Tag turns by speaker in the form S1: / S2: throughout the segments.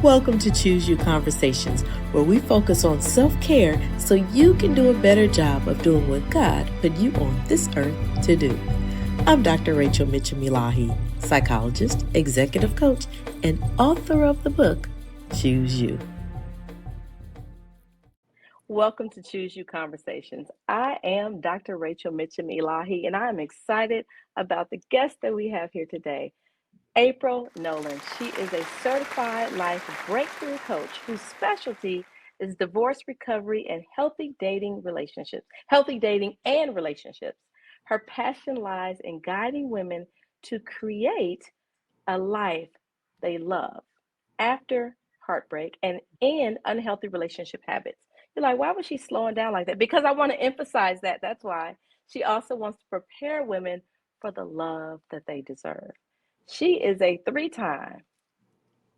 S1: Welcome to Choose You Conversations, where we focus on self-care so you can do a better job of doing what God put you on this earth to do. I'm Dr. Rachel Mitchum Elahee, psychologist, executive coach, and author of the book, Choose You. Welcome to Choose You Conversations. I am Dr. Rachel Mitchum Elahee, and I am excited about the guest that we have here today, April Nowlin. She is a certified life breakthrough coach whose specialty is divorce recovery and healthy dating and relationships. Her passion lies in guiding women to create a life they love after heartbreak and unhealthy relationship habits. You're like, why was she slowing down like that? Because I want to emphasize that. That's why. She also wants to prepare women for the love that they deserve. She is a 3-time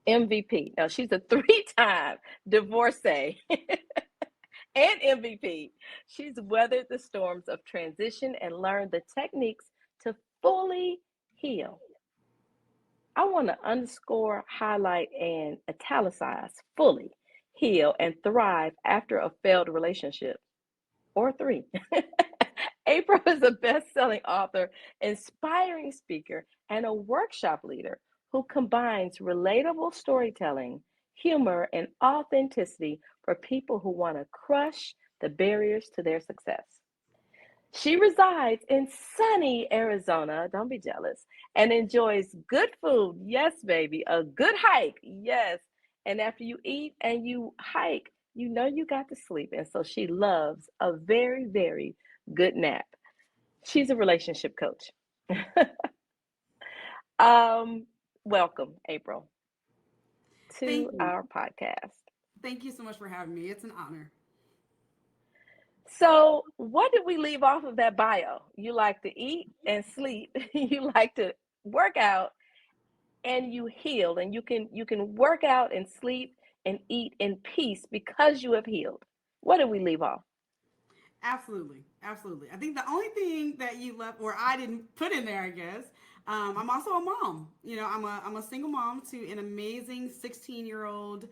S1: MVP. Now, she's a 3-time divorcee and MVP. She's weathered the storms of transition and learned the techniques to fully heal. I want to underscore, highlight, and italicize fully heal and thrive after a failed relationship or 3. April is a best-selling author, inspiring speaker, and a workshop leader who combines relatable storytelling, humor, and authenticity for people who want to crush the barriers to their success. She resides in sunny Arizona, don't be jealous, and enjoys good food. Yes, baby, a good hike. Yes. And after you eat and you hike, you know you got to sleep. And so she loves a very, very good nap. She's a relationship coach. um, Welcome, April,
S2: Thank
S1: to
S2: you.
S1: our podcast.
S2: Thank you so much for having me. It's an honor.
S1: So, what did we leave off of that bio? You like to eat and sleep. You like to work out and you heal, and you can work out and sleep and eat in peace because you have healed. What did we leave off?
S2: Absolutely. Absolutely. I think the only thing that you left, or I didn't put in there, I guess, I'm also a mom. I'm a single mom to an amazing 16-year-old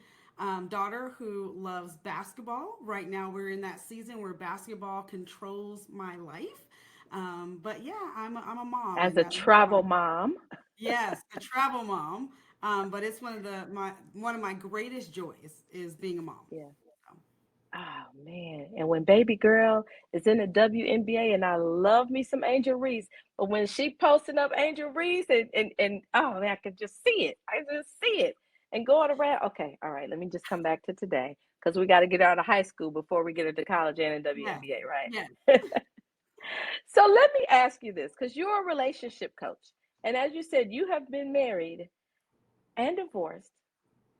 S2: daughter who loves basketball. Right now, we're in that season where basketball controls my life. But yeah, I'm a mom,
S1: As
S2: and
S1: a
S2: that's one of my
S1: travel mom.
S2: yes, a travel mom. But it's one of my greatest joys is being a mom.
S1: Yeah.
S2: So,
S1: Oh man. And when baby girl is in the WNBA, and I love me some Angel Reese, but when she posting up Angel Reese and oh man, I could just see it. I just see it. And going around. Okay, all right, let me just come back to today. Because we got to get out of high school before we get into college and in
S2: yes,
S1: WNBA,
S2: yes.
S1: right? So let me ask you this, because you're a relationship coach. And as you said, you have been married and divorced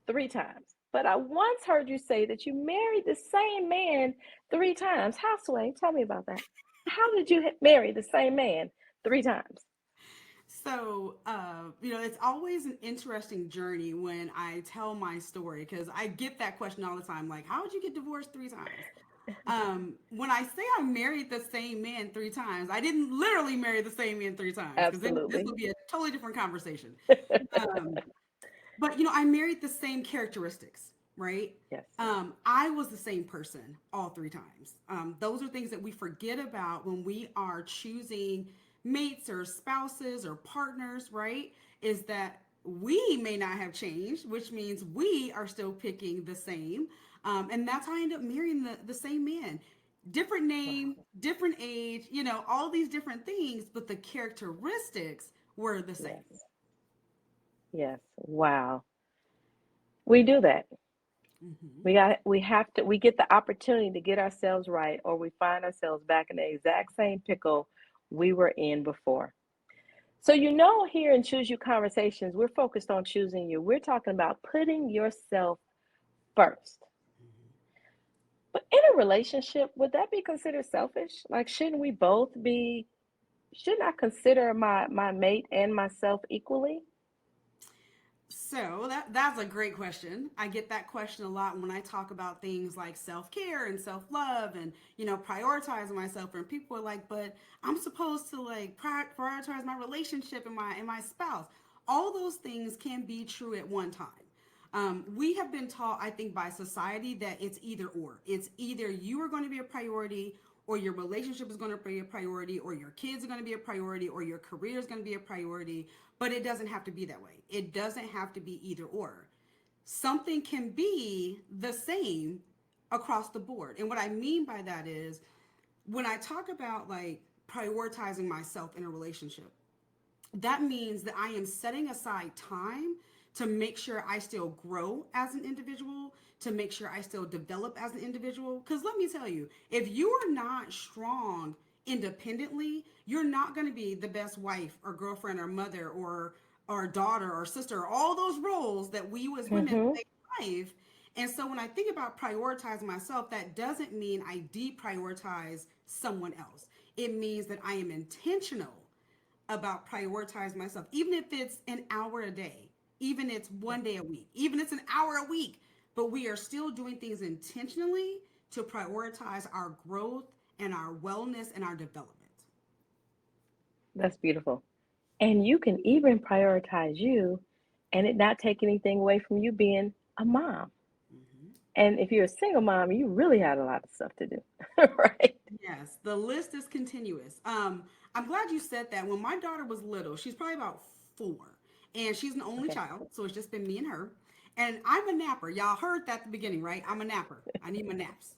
S1: 3 times. But I once heard you say that you married the same man 3 times. How, Sway? Tell me about that. How did you marry the same man 3 times?
S2: So, it's always an interesting journey when I tell my story because I get that question all the time like, how did you get divorced 3 times? When I say I married the same man 3 times, I didn't literally marry the same man 3 times because then this
S1: Absolutely.
S2: would be a totally different conversation. Um, but, I married the same characteristics, right?
S1: Yes.
S2: I was the same person all 3 times. Those are things that we forget about when we are choosing mates or spouses or partners, right? Is that we may not have changed, which means we are still picking the same. And that's how I end up marrying the same man. Different name,
S1: Wow.
S2: different age, all these different things, but the characteristics were the same.
S1: Yes. Yes. Wow. We do that.
S2: Hmm.
S1: We get the opportunity to get ourselves right, or we find ourselves back in the exact same pickle we were in before. So, here in Choose You Conversations, we're focused on choosing you. We're talking about putting yourself first. But in a relationship, would that be considered selfish? Like, shouldn't I consider my mate and myself equally?
S2: So that's a great question. I get that question a lot when I talk about things like self-care and self-love and prioritizing myself. And people are like, "But I'm supposed to like prioritize my relationship and my spouse." All those things can be true at one time. We have been taught, I think, by society that it's either or. It's either you are going to be a priority, or your relationship is going to be a priority, or your kids are going to be a priority, or your career is going to be a priority. But it doesn't have to be that way. It doesn't have to be either or. Something can be the same across the board. And what I mean by that is when I talk about like prioritizing myself in a relationship, that means that I am setting aside time to make sure I still grow as an individual, to make sure I still develop as an individual. Because let me tell you, if you are not strong independently, you're not going to be the best wife or girlfriend or mother or daughter or sister, or all those roles that we as women
S1: Mm-hmm.
S2: play in life. And so when I think about prioritizing myself, that doesn't mean I deprioritize someone else. It means that I am intentional about prioritizing myself, even if it's an hour a day, even it's one day a week, even it's an hour a week, but we are still doing things intentionally to prioritize our growth and our wellness and our development.
S1: That's beautiful. And you can even prioritize you and it not take anything away from you being a mom.
S2: Mm-hmm.
S1: And if you're a single mom, you really had a lot of stuff to do, right?
S2: Yes, the list is continuous. I'm glad you said that. When my daughter was little, she's probably about 4, and she's an only
S1: Okay.
S2: child, so it's just been me and her. And I'm a napper. Y'all heard that at the beginning, right? I'm a napper. I need my naps.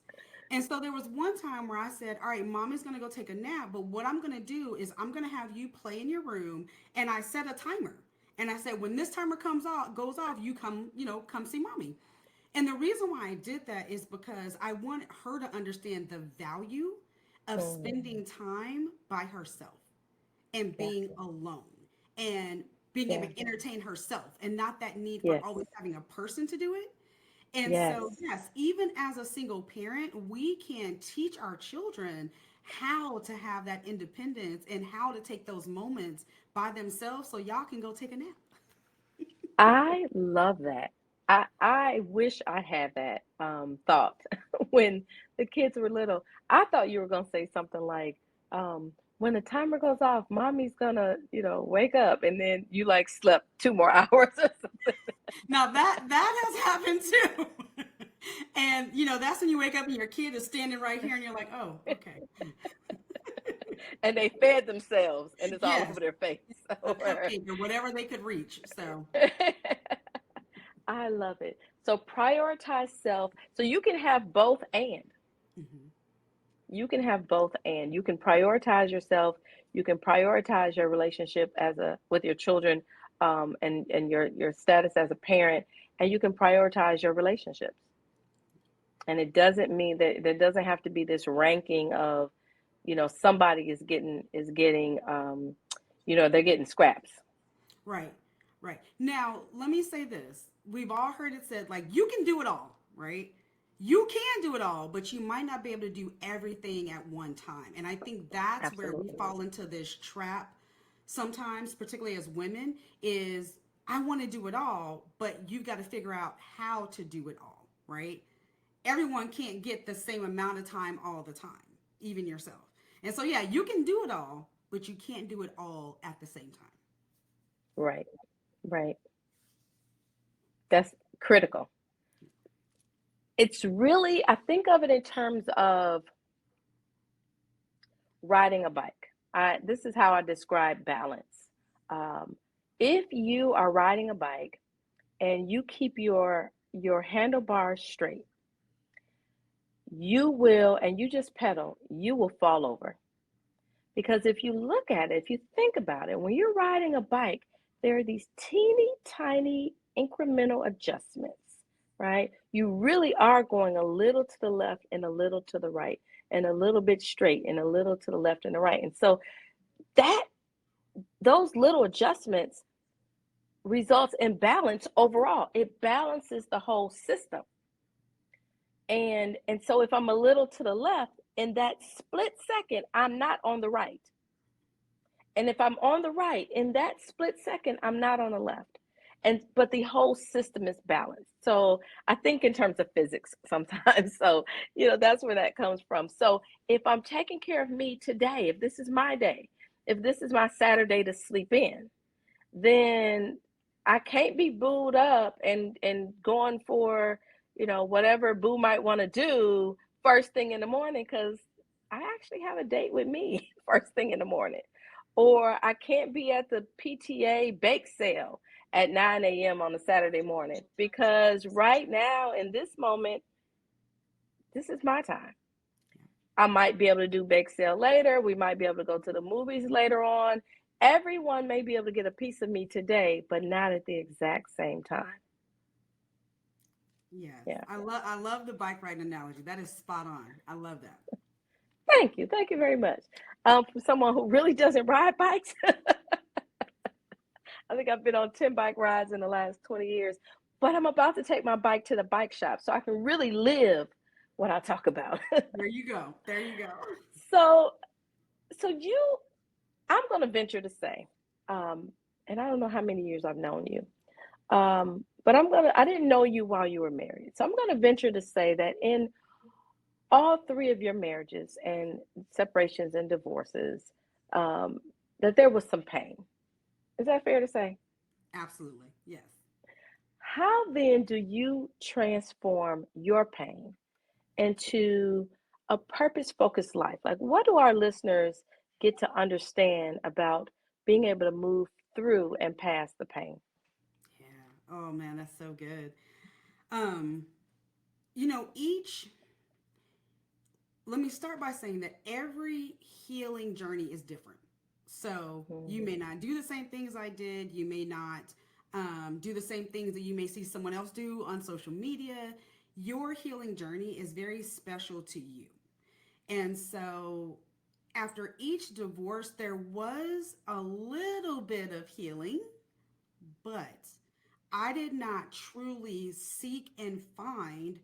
S2: And so there was one time where I said, "All right, mommy's gonna go take a nap, but what I'm gonna do is I'm gonna have you play in your room." And I set a timer. And I said, when this timer goes off, you come, come see mommy. And the reason why I did that is because I wanted her to understand the value of
S1: Mm,
S2: spending time by herself and being
S1: gotcha.
S2: alone and being able
S1: Yeah.
S2: to entertain herself and not that need for
S1: Yes.
S2: always having a person to do it. And so,
S1: Yes.
S2: yes, even as a single parent, we can teach our children how to have that independence and how to take those moments by themselves so y'all can go take a nap.
S1: I love that. I wish I had that thought when the kids were little. I thought you were gonna say something like, when the timer goes off, mommy's gonna, wake up, and then you like slept 2 more hours or something.
S2: Now that has happened too. And that's when you wake up and your kid is standing right here and you're like, "Oh, okay."
S1: And they fed themselves, and it's all
S2: Yes,
S1: over their face.
S2: a
S1: Or
S2: cupcake or whatever they could reach. So,
S1: I love it. So prioritize self. So you can have both and.
S2: mhm.
S1: You can have both and. You can prioritize yourself. You can prioritize your relationship as a with your children, and your status as a parent, and you can prioritize your relationships. And it doesn't mean that there doesn't have to be this ranking of, somebody is getting they're getting scraps.
S2: Right, right. Now, let me say this. We've all heard it said, like, you can do it all, right? You can do it all, but you might not be able to do everything at one time. And I think that's where we
S1: Absolutely.
S2: fall into this trap sometimes, particularly as women, is I want to do it all, but you've got to figure out how to do it all, right? Everyone can't get the same amount of time all the time, even yourself. And so, yeah, you can do it all, but you can't do it all at the same time.
S1: Right. Right. That's critical. It's really, I think of it in terms of riding a bike. This is how I describe balance. Um, if you are riding a bike and you keep your handlebars straight, you will, and you just pedal, you will fall over. Because if you look at it, if you think about it, when you're riding a bike, there are these teeny tiny incremental adjustments, right? You really are going a little to the left and a little to the right, and a little bit straight and a little to the left and the right. And so that those little adjustments results in balance overall. It balances the whole system. And so if I'm a little to the left, in that split second, I'm not on the right. And if I'm on the right, in that split second, I'm not on the left. And but the whole system is balanced. So I think in terms of physics sometimes. So, that's where that comes from. So if I'm taking care of me today, if this is my day, if this is my Saturday to sleep in, then I can't be booed up and going for, whatever boo might want to do first thing in the morning, because I actually have a date with me first thing in the morning. Or I can't be at the PTA bake sale at 9 a.m. on a Saturday morning, because right now in this moment, this is my time. I might be able to do bake sale later. We might be able to go to the movies later on. Everyone may be able to get a piece of me today, but not at the exact same time.
S2: Yes.
S1: Yeah.
S2: I love the bike riding analogy. That is spot on. I love that.
S1: Thank you. Thank you very much. For someone who really doesn't ride bikes, I think I've been on 10 bike rides in the last 20 years, but I'm about to take my bike to the bike shop so I can really live what I talk about.
S2: There you go. There you go.
S1: so, so I'm going to venture to say, um, and I don't know how many years I've known you, but I didn't know you while you were married. So I'm going to venture to say that in all three of your marriages and separations and divorces, um, that there was some pain. Is that fair to say?
S2: Absolutely. Yes.
S1: How then do you transform your pain into a purpose focused life? Like, what do our listeners get to understand about being able to move through and past the pain?
S2: Yeah. Oh man, that's so good. Um, each let me start by saying that every healing journey is different. So you may
S1: Mhm.
S2: not do the same things I did. You may not do the same things that you may see someone else do on social media. Your healing journey is very special to you. And so after each divorce, there was a little bit of healing, but I did not truly seek and find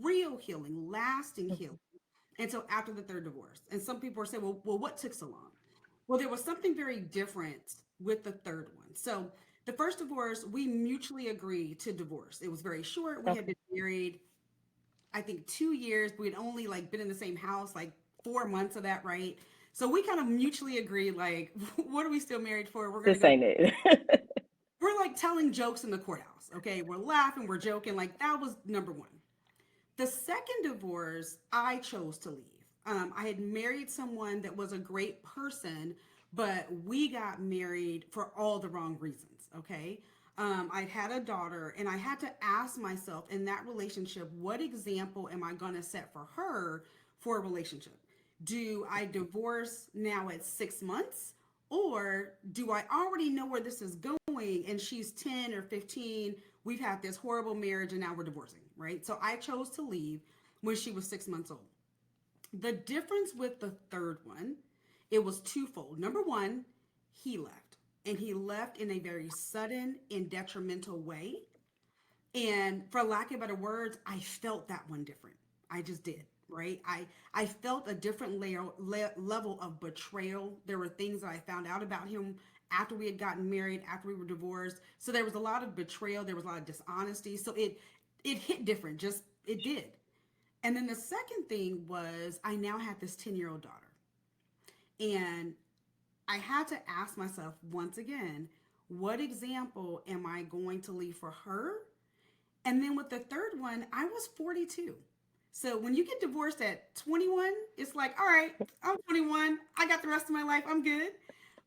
S2: real healing, lasting healing until after the third divorce. And some people are saying, well, what took so long? Well, there was something very different with the third one. So the first divorce, we mutually agreed to divorce. It was very short. We had
S1: Okay.
S2: been married, I think, 2 years. We'd only like been in the same house like 4 months of that, right? So we kind of mutually agreed, like, what are we still married for? We're gonna
S1: This
S2: go.
S1: ain't it.
S2: We're like telling jokes in the courthouse. Okay, we're laughing, we're joking. Like that was number one. The second divorce, I chose to leave. I had married someone that was a great person, but we got married for all the wrong reasons. Okay. I'd had a daughter, and I had to ask myself in that relationship, what example am I going to set for her for a relationship? Do I divorce now at 6 months? Or do I already know where this is going and she's 10 or 15? We've had this horrible marriage and now we're divorcing, right? So I chose to leave when she was 6 months old. The difference with the third one, it was twofold. Number one, he left, and he left in a very sudden and detrimental way. And for lack of better words, I felt that one different. I just did, right? I felt a different level of betrayal. There were things that I found out about him after we had gotten married, after we were divorced. So there was a lot of betrayal, there was a lot of dishonesty. So it hit different, just it did. And then the second thing was I now had this 10-year-old daughter. And I had to ask myself once again, what example am I going to leave for her? And then with the third one, I was 42. So when you get divorced at 21, it's like, all right, I'm 21. I got the rest of my life. I'm good.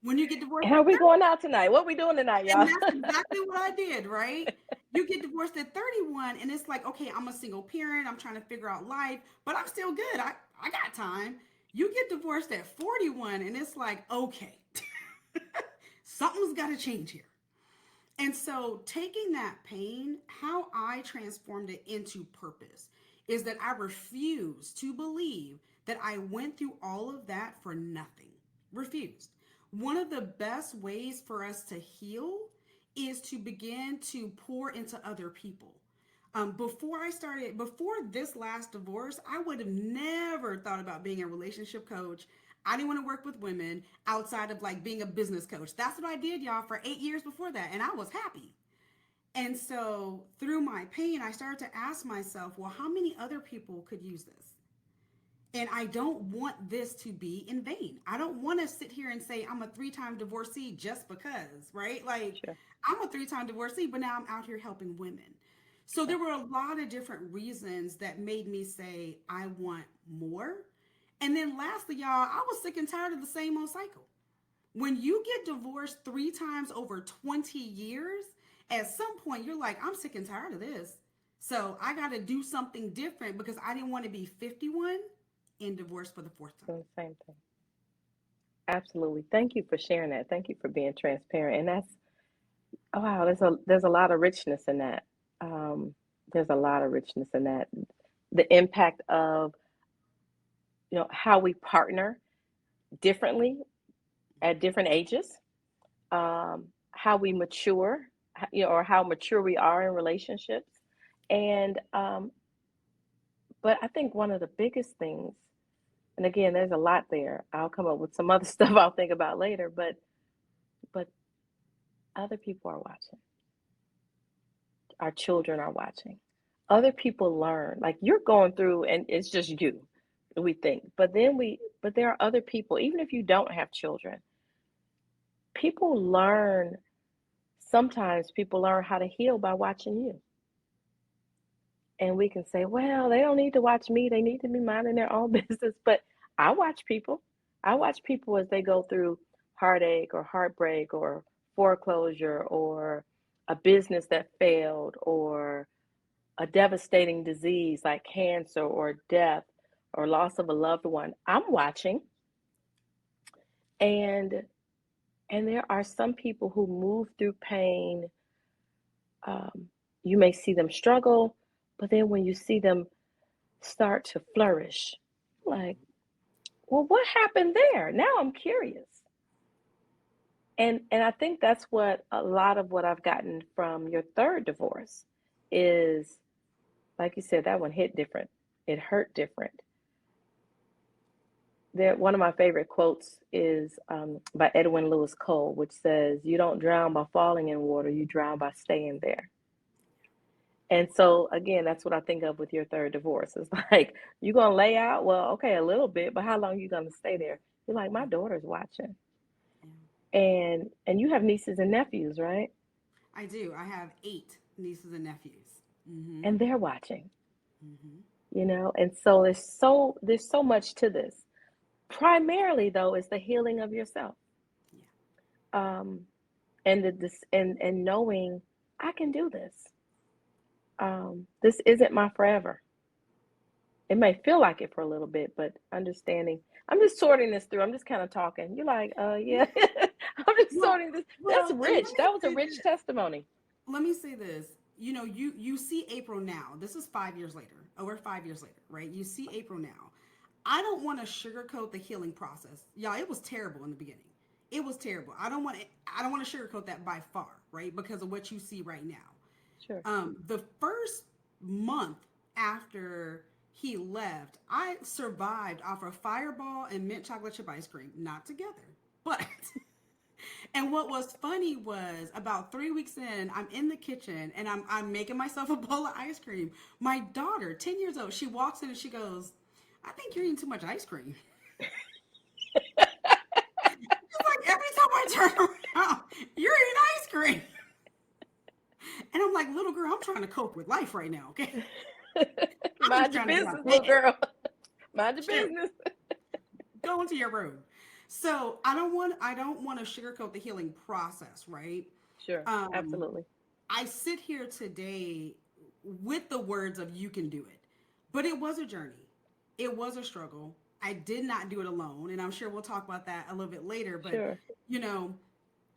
S2: When you get divorced
S1: And are
S2: at
S1: we
S2: 30,
S1: going out tonight? What we doing tonight,
S2: and
S1: y'all?
S2: that's exactly what I did, right? You get divorced at 31, and it's like, okay, I'm a single parent. I'm trying to figure out life, but I'm still good. I got time. You get divorced at 41, and it's like, okay, something's got to change here. And so, taking that pain, how I transformed it into purpose is that I refuse to believe that I went through all of that for nothing. Refused. One of the best ways for us to heal is to begin to pour into other people. Before this last divorce, I would have never thought about being a relationship coach. I didn't want to work with women outside of like being a business coach. That's what I did, y'all, for 8 years before that. And I was happy. And so through my pain, I started to ask myself, well, how many other people could use this? And I don't want this to be in vain. I don't want to sit here and say I'm a three-time divorcee just because, right? Like,
S1: Sure.
S2: I'm a three-time divorcee, but now I'm out here helping women. So
S1: Right.
S2: there were a lot of different reasons that made me say I want more. And then lastly, y'all, I was sick and tired of the same old cycle. When you get divorced three times over 20 years, at some point you're like, I'm sick and tired of this. So I got to do something different because I didn't want to be 51 and divorced for the fourth time.
S1: Doing the same thing. Absolutely. Thank you for sharing that. Thank you for being transparent. And that's, oh, wow, there's a lot of richness in that. Um, there's a lot of richness in that. The impact of, how we partner differently at different ages, how we mature, or how mature we are in relationships. And but I think one of the biggest things, and again, there's a lot there. I'll come up with some other stuff I'll think about later, but other people are watching. Our children are watching. Other people learn. Like you're going through and it's just you, we think. But there are other people, even if you don't have children, people learn sometimes people learn how to heal by watching you. And we can say, well, they don't need to watch me. They need to be minding their own business. But I watch people. I watch people as they go through heartache or heartbreak or foreclosure or a business that failed or a devastating disease like cancer or death or loss of a loved one. I'm watching. And and there are some people who move through pain. Um, you may see them struggle, but then when you see them start to flourish, like, well, what happened there? Now I'm curious. And I think that's what a lot of what I've gotten from your third divorce is, like you said, that one hit different. It hurt different. One of my favorite quotes is by Edwin Lewis Cole, which says, "You don't drown by falling in water; you drown by staying there." And so again, that's what I think of with your third divorce. It's like you're gonna lay out, well, okay, a little bit, but how long you gonna stay there? You're like, my daughter's watching,
S2: Yeah.
S1: and you have nieces and nephews, right?
S2: I do. I have eight nieces and nephews. Mm-hmm.
S1: And they're watching,
S2: Mm-hmm.
S1: and so there's so much to this. Primarily, though, is the healing of yourself,
S2: Yeah.
S1: um, and the this and knowing I can do this. This isn't my forever. It may feel like it for a little bit, but understanding. I'm just sorting this through. I'm just kind of talking. You're like,
S2: Yeah.
S1: yeah. I'm just
S2: Well,
S1: sorting this. That's
S2: well, and let
S1: rich.
S2: me
S1: That was a
S2: say
S1: rich
S2: this.
S1: testimony.
S2: Let me say this. You know, you see April now. This is 5 years later. Oh, we're 5 years later, right? You see April now. I don't want to sugarcoat the healing process. Y'all, it was terrible in the beginning. It was terrible. I don't want to sugarcoat that by far, right? Because of what you see right now.
S1: Sure.
S2: The first month after he left, I survived off of Fireball and mint chocolate chip ice cream. Not together, but and what was funny was about 3 weeks in, I'm in the kitchen and I'm making myself a bowl of ice cream. My daughter, 10 years old, she walks in and she goes, I think you're eating too much ice cream. It's like every time I turn around, you're eating ice cream. And I'm like, little girl, I'm trying to cope with life right now, okay? I'm just
S1: Mind your
S2: trying to get out
S1: business,
S2: of
S1: little
S2: bed.
S1: girl. Mind your
S2: Shoot,
S1: business.
S2: go into your room. So I don't want to sugarcoat the healing process, right?
S1: Sure.
S2: Um,
S1: Absolutely.
S2: I sit here today with the words of you can do it. But it was a journey. It was a struggle. I did not do it alone, and I'm sure we'll talk about that a little bit later, but
S1: Sure.
S2: you know,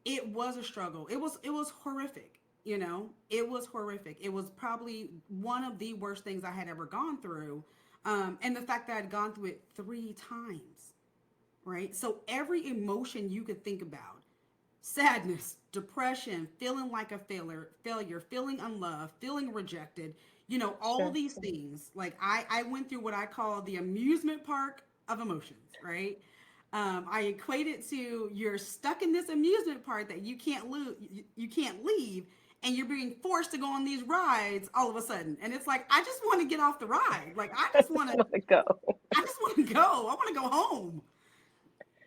S2: it was a struggle. It was horrific, you know. It was horrific. It was probably one of the worst things I had ever gone through. And the fact that I'd gone through it 3 times, right? So every emotion you could think about, sadness, depression, feeling like a failure, feeling unloved, feeling rejected, all
S1: Sure.
S2: these things. Like I went through what I call the amusement park of emotions, right? I equate it to you're stuck in this amusement park that you can't you can't leave, and you're being forced to go on these rides all of a sudden. And it's like, I just want to get off the ride. Like, I
S1: I
S2: just
S1: just
S2: want to,
S1: want to go.
S2: I just want to go. I want to go home.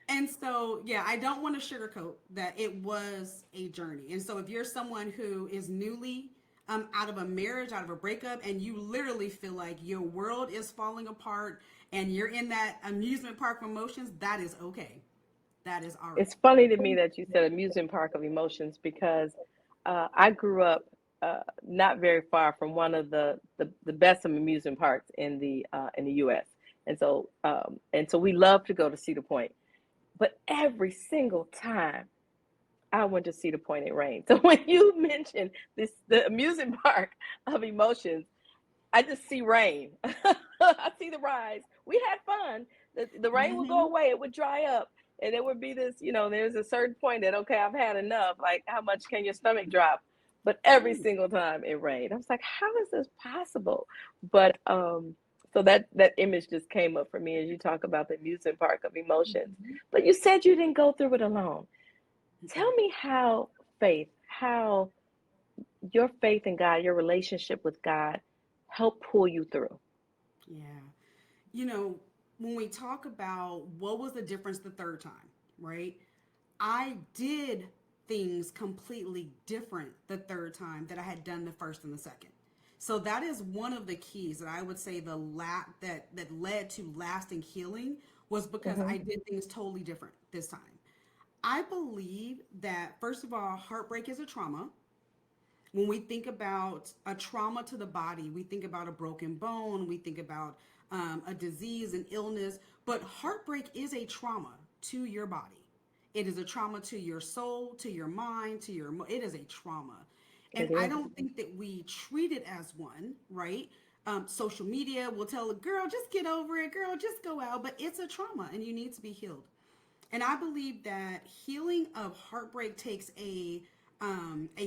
S2: And so, yeah, I don't want to sugarcoat that it was a journey. And so, if you're someone who is newly out of a marriage, out of a breakup, and you literally feel like your world is falling apart and you're in that amusement park of emotions, that is okay. That is all
S1: It's
S2: right.
S1: funny to me that you said amusement park of emotions because I grew up not very far from one of the best amusement parks in the U.S. And so we love to go to Cedar Point, but every single time I went to Cedar Point, it rained. So when you mentioned the amusement park of emotions, I just see rain. I see the rides. We had fun. The rain would go
S2: Mm-hmm.
S1: away. It would dry up. And there would be this, there's a certain point that, okay, I've had enough. Like, how much can your stomach drop? But every
S2: Right.
S1: single time it rained. I was like, how is this possible? But so that image just came up for me as you talk about the amusement park of emotions.
S2: Mm-hmm.
S1: But you said you didn't go through it alone.
S2: Mm-mm.
S1: Tell me how your faith in God, your relationship with God, helped pull you through.
S2: Yeah. You know, when we talk about what was the difference the third time, right? I did things completely different the third time that I had done the first and the second. So that is one of the keys that I would say that led to lasting healing was because
S1: Hmm.
S2: I did things totally different this time. I believe that first of all, heartbreak is a trauma. When we think about a trauma to the body, we think about a broken bone, we think about a disease, an illness, but heartbreak is a trauma to your body. It is a trauma to your soul, to your mind, it is a trauma. And
S1: It
S2: I
S1: is.
S2: don't think that we treat it as one, right? Social media will tell a girl, just get over it, girl, just go out, but it's a trauma and you need to be healed. And I believe that healing of heartbreak takes a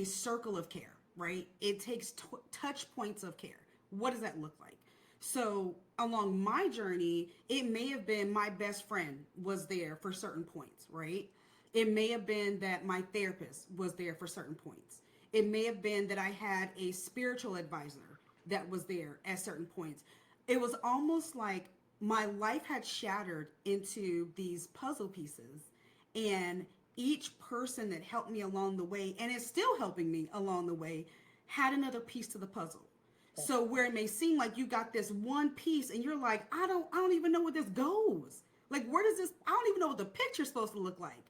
S2: circle of care, right? It takes touch points of care. What does that look like? So along my journey, it may have been my best friend was there for certain points, right? It may have been that my therapist was there for certain points. It may have been that I had a spiritual advisor that was there at certain points. It was almost like my life had shattered into these puzzle pieces, and each person that helped me along the way and is still helping me along the way had another piece to the puzzle. So where it may seem like you got this one piece and you're like, I don't even know where this goes. Like, where does this, I don't even know what the picture's supposed to look like.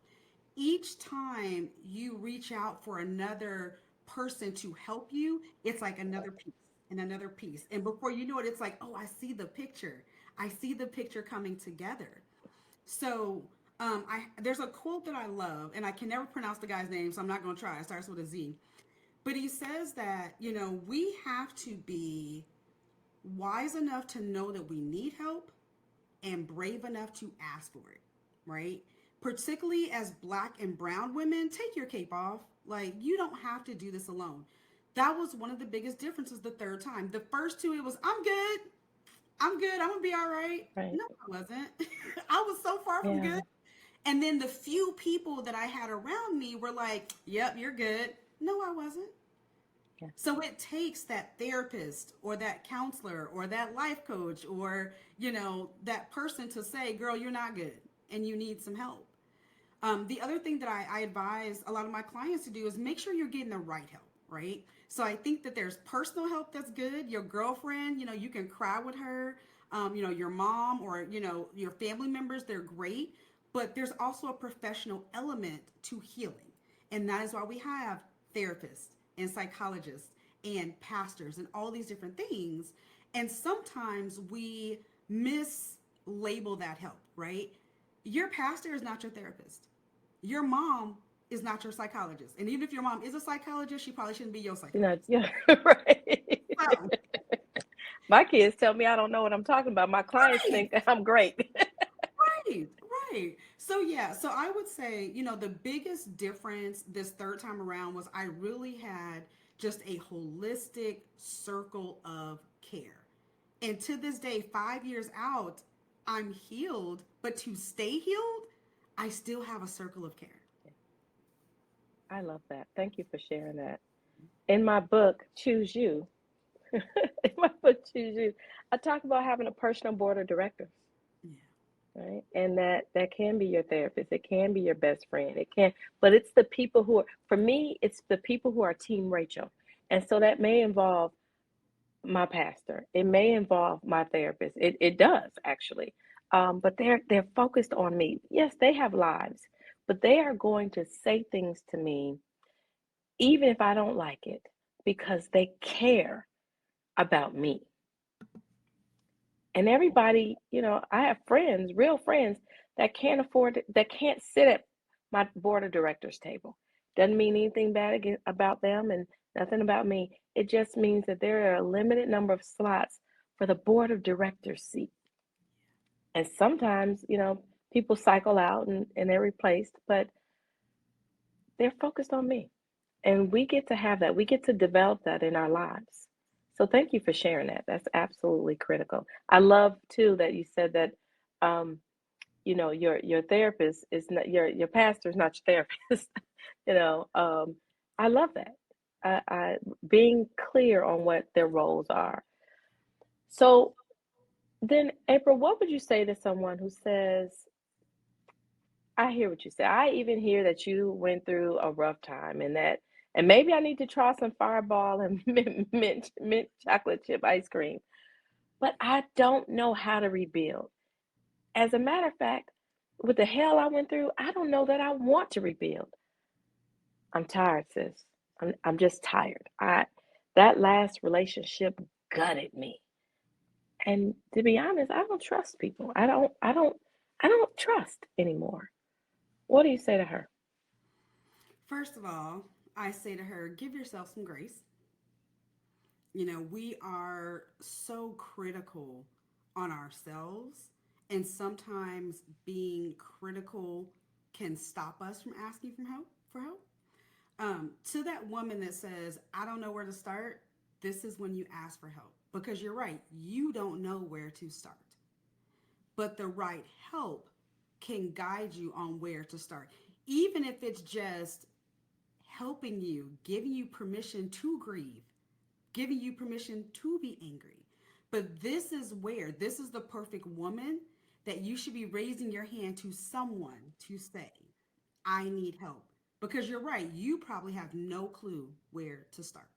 S2: Each time you reach out for another person to help you, it's like another piece and another piece. And before you know it, it's like, oh, I see the picture. I see the picture coming together. So there's a quote that I love, and I can never pronounce the guy's name, so I'm not going to try. It starts with a Z. But he says that, we have to be wise enough to know that we need help and brave enough to ask for it, right? Particularly as black and brown women, take your cape off. Like, you don't have to do this alone. That was one of the biggest differences the third time. The first two, it was, I'm good. I'm good. I'm going to be all right.
S1: Right.
S2: No, I wasn't. I was so far from
S1: Yeah.
S2: good. And then the few people that I had around me were like, yep, you're good. No, I wasn't.
S1: Yeah.
S2: So it takes that therapist or that counselor or that life coach or, that person to say, girl, you're not good and you need some help. The other thing that I advise a lot of my clients to do is make sure you're getting the right help, right? So I think that there's personal help that's good. Your girlfriend, you can cry with her. Your mom or, your family members, they're great. But there's also a professional element to healing. And that is why we have therapists and psychologists and pastors and all these different things. And sometimes we mislabel that help, right? Your pastor is not your therapist. Your mom is not your psychologist. And even if your mom is a psychologist, she probably shouldn't be your psychologist.
S1: Yeah, right.
S2: So,
S1: My kids tell me I don't know what I'm talking about. My clients
S2: right,
S1: think I'm great.
S2: right, right. So, yeah, so I would say, the biggest difference this third time around was I really had just a holistic circle of care. And to this day, 5 years out, I'm healed, but to stay healed, I still have a circle of care.
S1: I love that. Thank you for sharing that. in my book, Choose You, in my book, Choose You, I talk about having a personal board of directors,
S2: Yeah.
S1: right? And that can be your therapist, it can be your best friend, it can, but it's the people who are, for me, it's the people who are Team Rachel. And so that may involve my pastor. It may involve my therapist. It does actually. But they're focused on me. Yes, they have lives, but they are going to say things to me even if I don't like it because they care about me. And everybody, I have friends, real friends that can't afford it, that can't sit at my board of directors table. Doesn't mean anything bad about them and nothing about me. It just means that there are a limited number of slots for the board of directors seat. And sometimes, people cycle out and they're replaced, but they're focused on me. And we get to have that. We get to develop that in our lives. So thank you for sharing that. That's absolutely critical. I love too that you said that um, your therapist is not your pastor is not your therapist. you know, um, I love that. I being clear on what their roles are. So then, April, what would you say to someone who says, I hear what you say. I even hear that you went through a rough time and maybe I need to try some Fireball and mint chocolate chip ice cream, but I don't know how to rebuild. As a matter of fact, with the hell I went through, I don't know that I want to rebuild. I'm tired, sis. I'm just tired. That last relationship gutted me. And to be honest, I don't trust people. I don't trust anymore. What do you say to her?
S2: First of all, I say to her, give yourself some grace. We are so critical on ourselves, and sometimes being critical can stop us from asking for help. To that woman that says, I don't know where to start, this is when you ask for help. Because you're right, you don't know where to start. But the right help can guide you on where to start. Even if it's just helping you, giving you permission to grieve, giving you permission to be angry. But this is the perfect woman that you should be raising your hand to someone to say, I need help. Because you're right, you probably have no clue where to start.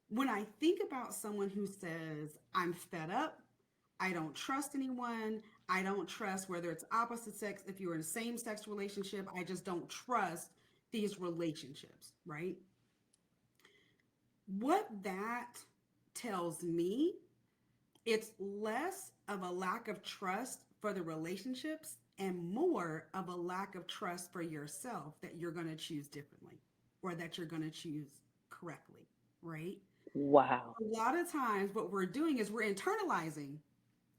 S2: When I think about someone who says, I'm fed up, I don't trust anyone, I don't trust whether it's opposite sex, if you're in a same sex relationship, I just don't trust these relationships, right? What that tells me, it's less of a lack of trust for the relationships and more of a lack of trust for yourself that you're going to choose differently or that you're going to choose correctly, right?
S1: Wow.
S2: A lot of times, what we're doing is we're internalizing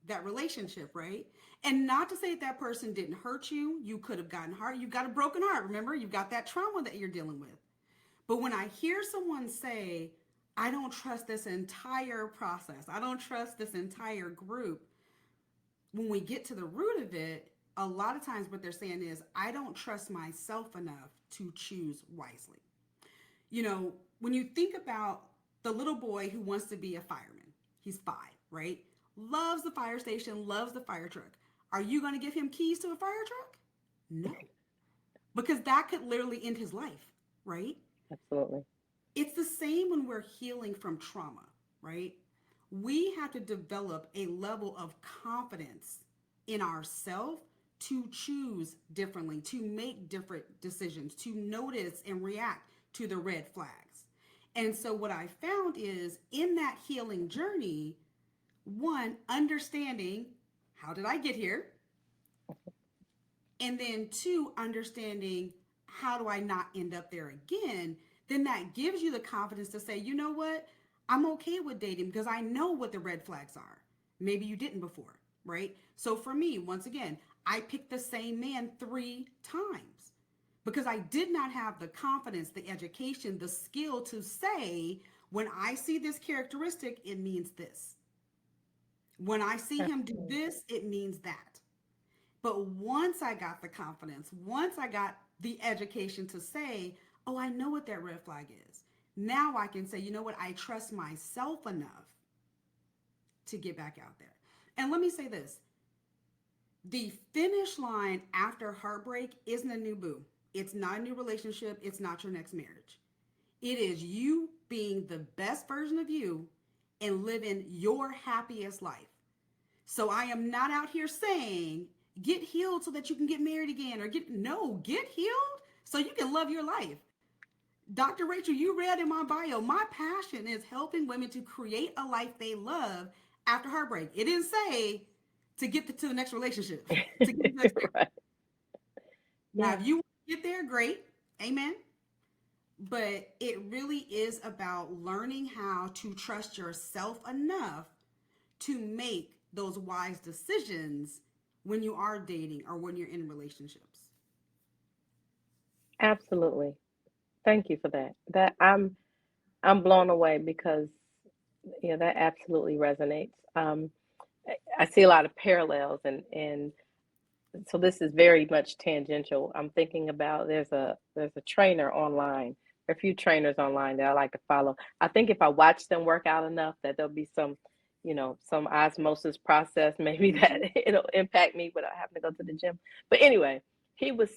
S2: that relationship, right? And not to say that person didn't hurt you, you could have gotten hurt. You got a broken heart, remember? You've got that trauma that you're dealing with. But when I hear someone say, I don't trust this entire process, I don't trust this entire group, when we get to the root of it, a lot of times what they're saying is, I don't trust myself enough to choose wisely. When you think about the little boy who wants to be a fireman, he's 5, right? Loves the fire station, loves the fire truck. Are you going to give him keys to a fire truck? No, because that could literally end his life, right?
S1: Absolutely.
S2: It's the same when we're healing from trauma, right? We have to develop a level of confidence in ourselves to choose differently, to make different decisions, to notice and react to the red flags. And so, what I found is in that healing journey, one, understanding how did I get here? And then two, understanding how do I not end up there again, then that gives you the confidence to say, you know what, I'm okay with dating because I know what the red flags are. Maybe you didn't before, right? So for me, once again, I picked the same man 3 times because I did not have the confidence, the education, the skill to say, when I see this characteristic, it means this. When I see him do
S1: Absolutely.
S2: this, it means that. But once I got the confidence, once I got the education to say, oh, I know what that red flag is. Now I can say, you know what? I trust myself enough to get back out there. And let me say this, the finish line after heartbreak isn't a new boo. It's not a new relationship. It's not your next marriage. It is you being the best version of you and living your happiest life. So I am not out here saying get healed so that you can get married again or get healed so you can love your life. Dr. Rachel, you read in my bio, my passion is helping women to create a life they love after heartbreak. It didn't say to to the next relationship, to get to the next marriage.
S1: Right.
S2: Now,
S1: Yeah,
S2: if you want to get there, great. Amen. But it really is about learning how to trust yourself enough to make those wise decisions when you are dating or when you're in relationships.
S1: absolutely. Thank you for that. I'm blown away because yeah, that absolutely resonates. I see a lot of parallels, and so this is very much tangential. I'm thinking about there's a trainer online, a few trainers online that I like to follow. I think if I watch them work out enough, that there'll be some, some osmosis process maybe that it'll impact me without having to go to the gym. But anyway, he was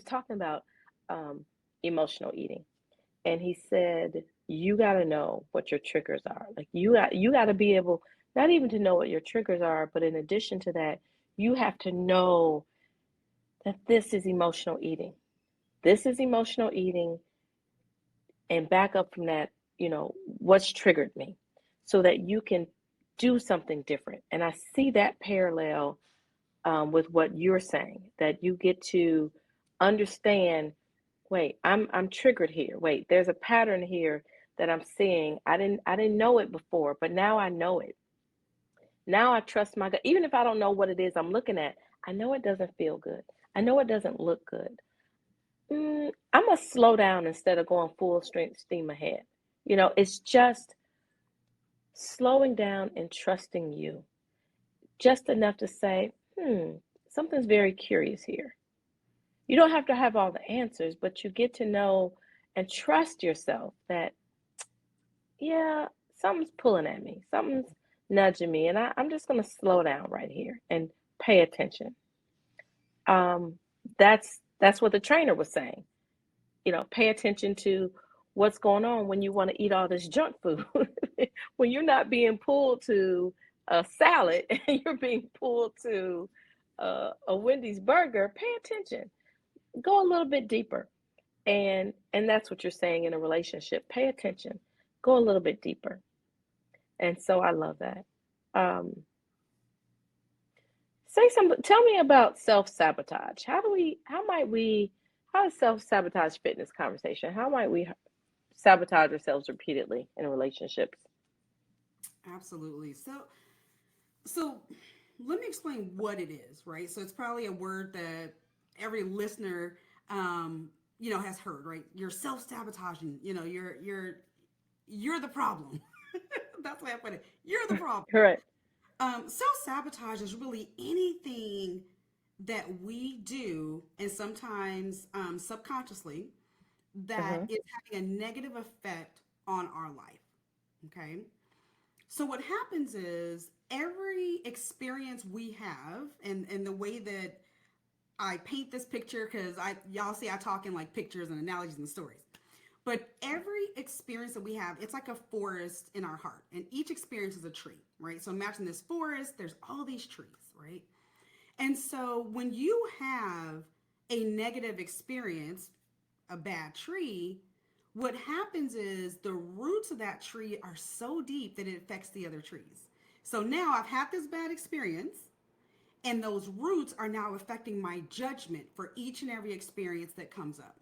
S1: talking about um, emotional eating, and he said you got to know what your triggers are. Like you got to be able not even to know what your triggers are, but in addition to that, you have to know that this is emotional eating. This is emotional eating, and back up from that, what's triggered me so that you can do something different. And I see that parallel with what you're saying, that you get to understand, wait, I'm triggered here. Wait, there's a pattern here that I'm seeing. I didn't know it before, but now I know it. Now I trust my gut. Even if I don't know what it is I'm looking at, I know it doesn't feel good. I know it doesn't look good. I'm gonna slow down instead of going full strength steam ahead. It's just slowing down and trusting you just enough to say, something's very curious here. You don't have to have all the answers, but you get to know and trust yourself that, yeah, something's pulling at me, something's nudging me, and I'm just gonna slow down right here and pay attention. Um, that's what the trainer was saying. Pay attention to what's going on when you want to eat all this junk food. When you're not being pulled to a salad and you're being pulled to a Wendy's burger, pay attention. Go a little bit deeper. And that's what you're saying in a relationship. Pay attention. Go a little bit deeper. And so I love that. Um, say something. Tell me about self sabotage. How does self sabotage fit in this conversation? How might we sabotage ourselves repeatedly in relationships?
S2: Absolutely. So let me explain what it is, right? So it's probably a word that every listener, has heard, right? You're self sabotaging. You're the problem. That's the way I put it. You're the problem.
S1: Correct.
S2: Self sabotage is really anything that we do, and sometimes subconsciously, that
S1: Hmm.
S2: is having a negative effect on our life. Okay. So what happens is every experience we have, and the way that I paint this picture, because I y'all see I talk in like pictures and analogies and stories. But every experience that we have, it's like a forest in our heart, and each experience is a tree, right? So imagine this forest. There's all these trees, right? And so when you have a negative experience, a bad tree, what happens is the roots of that tree are so deep that it affects the other trees. So now I've had this bad experience, and those roots are now affecting my judgment for each and every experience that comes up.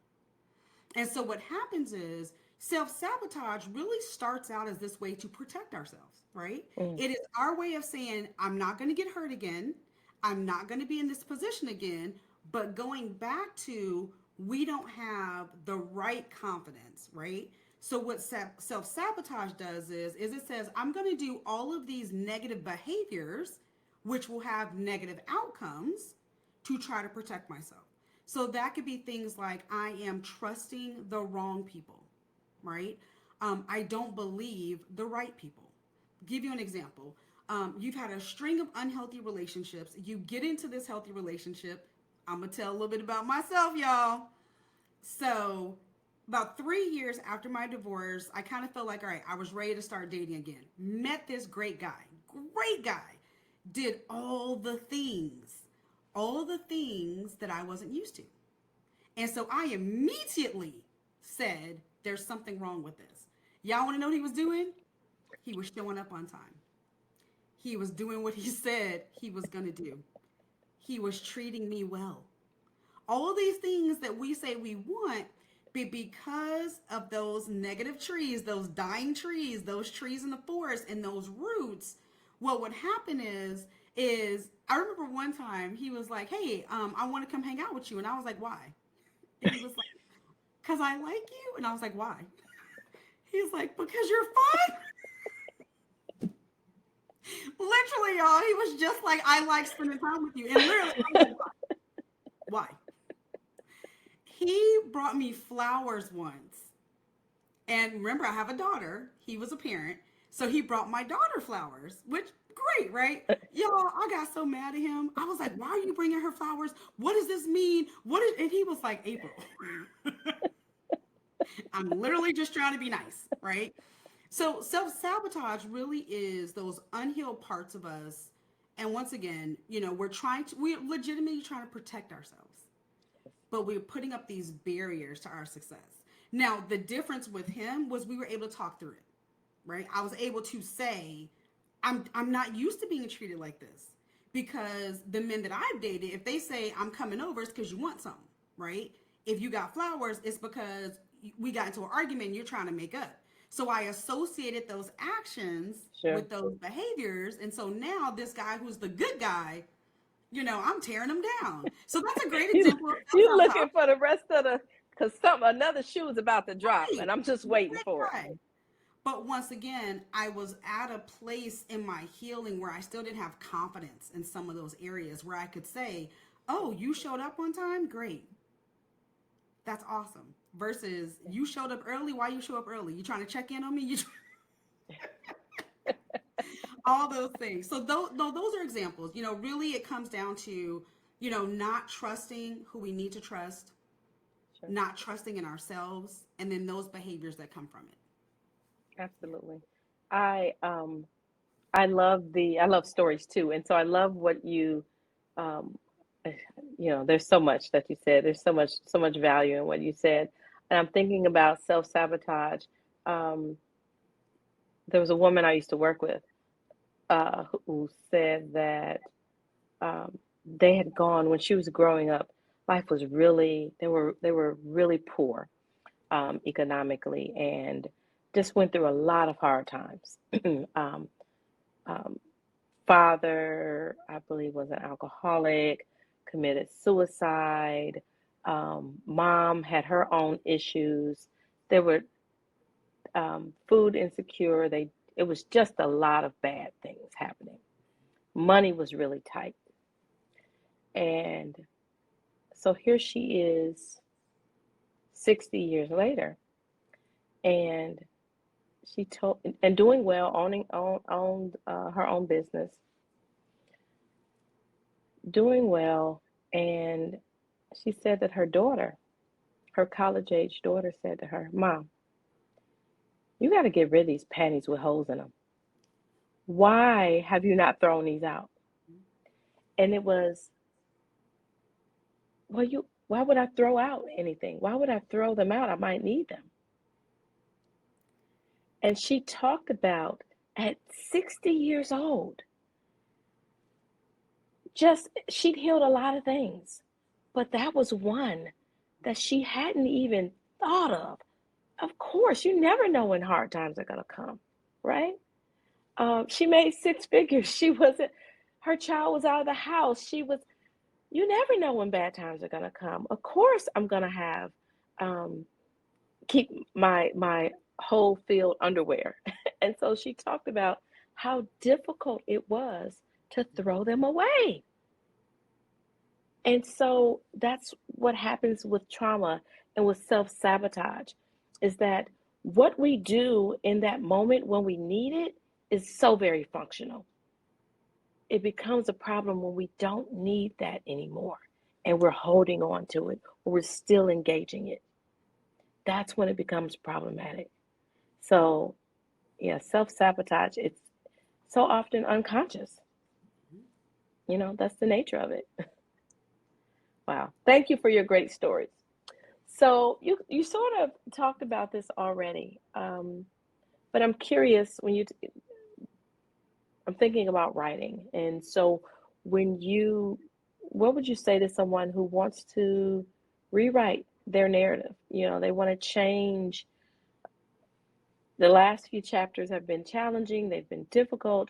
S2: And so what happens is self sabotage really starts out as this way to protect ourselves, right?
S1: Mm.
S2: It is our way of saying, I'm not going to get hurt again. I'm not going to be in this position again. But going back to, we don't have the right confidence, right? So what self sabotage does is it says, I'm going to do all of these negative behaviors, which will have negative outcomes to try to protect myself. So that could be things like I am trusting the wrong people, right? I don't believe the right people. Give you an example. You've had a string of unhealthy relationships. You get into this healthy relationship. I'm going to tell a little bit about myself, y'all. So, about 3 years after my divorce, I kind of felt like, all right, I was ready to start dating again. Met this great guy, did all the things that I wasn't used to. And so I immediately said, there's something wrong with this. Y'all want to know what he was doing? He was showing up on time. He was doing what he said he was going to do. He was treating me well. All these things that we say we want, but because of those negative trees, those dying trees, those trees in the forest, and those roots, what would happen is I remember one time he was like, "Hey, I want to come hang out with you," and I was like, "Why?" And he was like, "Cause I like you," and I was like, "Why?" He's like, "Because you're fun." Literally, y'all, he was just like, "I like spending time with you," and literally, I was like, "Why?" Why? He brought me flowers once. And remember, I have a daughter. He was a parent. So he brought my daughter flowers, which great, right? Y'all, I got so mad at him. I was like, why are you bringing her flowers? What does this mean? And he was like, April, I'm literally just trying to be nice, right? So self-sabotage really is those unhealed parts of us. And once again, we're legitimately trying to protect ourselves, but we're putting up these barriers to our success. Now, the difference with him was we were able to talk through it, right? I was able to say, I'm not used to being treated like this. Because the men that I've dated, if they say I'm coming over, it's because you want something, right? If you got flowers, it's because we got into an argument and you're trying to make up. So I associated those actions
S1: Sure.
S2: with those behaviors. And so now this guy who's the good guy, I'm tearing him down. So that's a great
S1: You
S2: example of
S1: you
S2: self-sabotage.
S1: looking for the rest of the because some another shoe is about to drop,
S2: Right.
S1: and I'm just waiting
S2: Right,
S1: for it.
S2: right. But once again, I was at a place in my healing where I still didn't have confidence in some of those areas where I could say, "Oh, you showed up on time? Great. That's awesome." Versus, "You showed up early. Why you show up early? You trying to check in on me?" All those things. So those are examples. Really it comes down to, not trusting who we need to trust,
S1: Sure.
S2: not trusting in ourselves, and then those behaviors that come from it.
S1: Absolutely. I I love stories too, and so I love what you um eh, there's so much that you said. There's so much value in what you said. And I'm thinking about self-sabotage. Um there was a woman I used to work with who said that they had gone when she was growing up. Life was really they were really poor economically, and just went through a lot of hard times. um, um, Father, I believe, was an alcoholic, committed suicide. Mom had her own issues. There were food insecure. It was just a lot of bad things happening. Money was really tight, and so here she is, 60 years later, and she told and doing well, owned her own business, doing well, and she said that her college age daughter, said to her, "Mom, you got to get rid of these panties with holes in them. Why have you not thrown these out?" And it was, well, why would I throw out anything? Why would I throw them out? I might need them. And she talked about at 60 years old, just she'd healed a lot of things, but that was one that she hadn't even thought of. Of course, you never know when hard times are going to come, right? She made six figures. She wasn't, her child was out of the house. You never know when bad times are going to come. Of course, I'm going to um, keep my whole field underwear. And so she talked about how difficult it was to throw them away. And so that's what happens with trauma and with self sabotage, is that what we do in that moment when we need it is so very functional. It becomes a problem when we don't need that anymore and we're holding on to it or we're still engaging it. That's when it becomes problematic. So, yeah, self sabotage, it's so often unconscious. That's the nature of it. Wow. Thank you for your great stories. So, you sort of talked about this already, but I'm curious I'm thinking about writing. And so, what would you say to someone who wants to rewrite their narrative? They want to change. The last few chapters have been challenging, they've been difficult,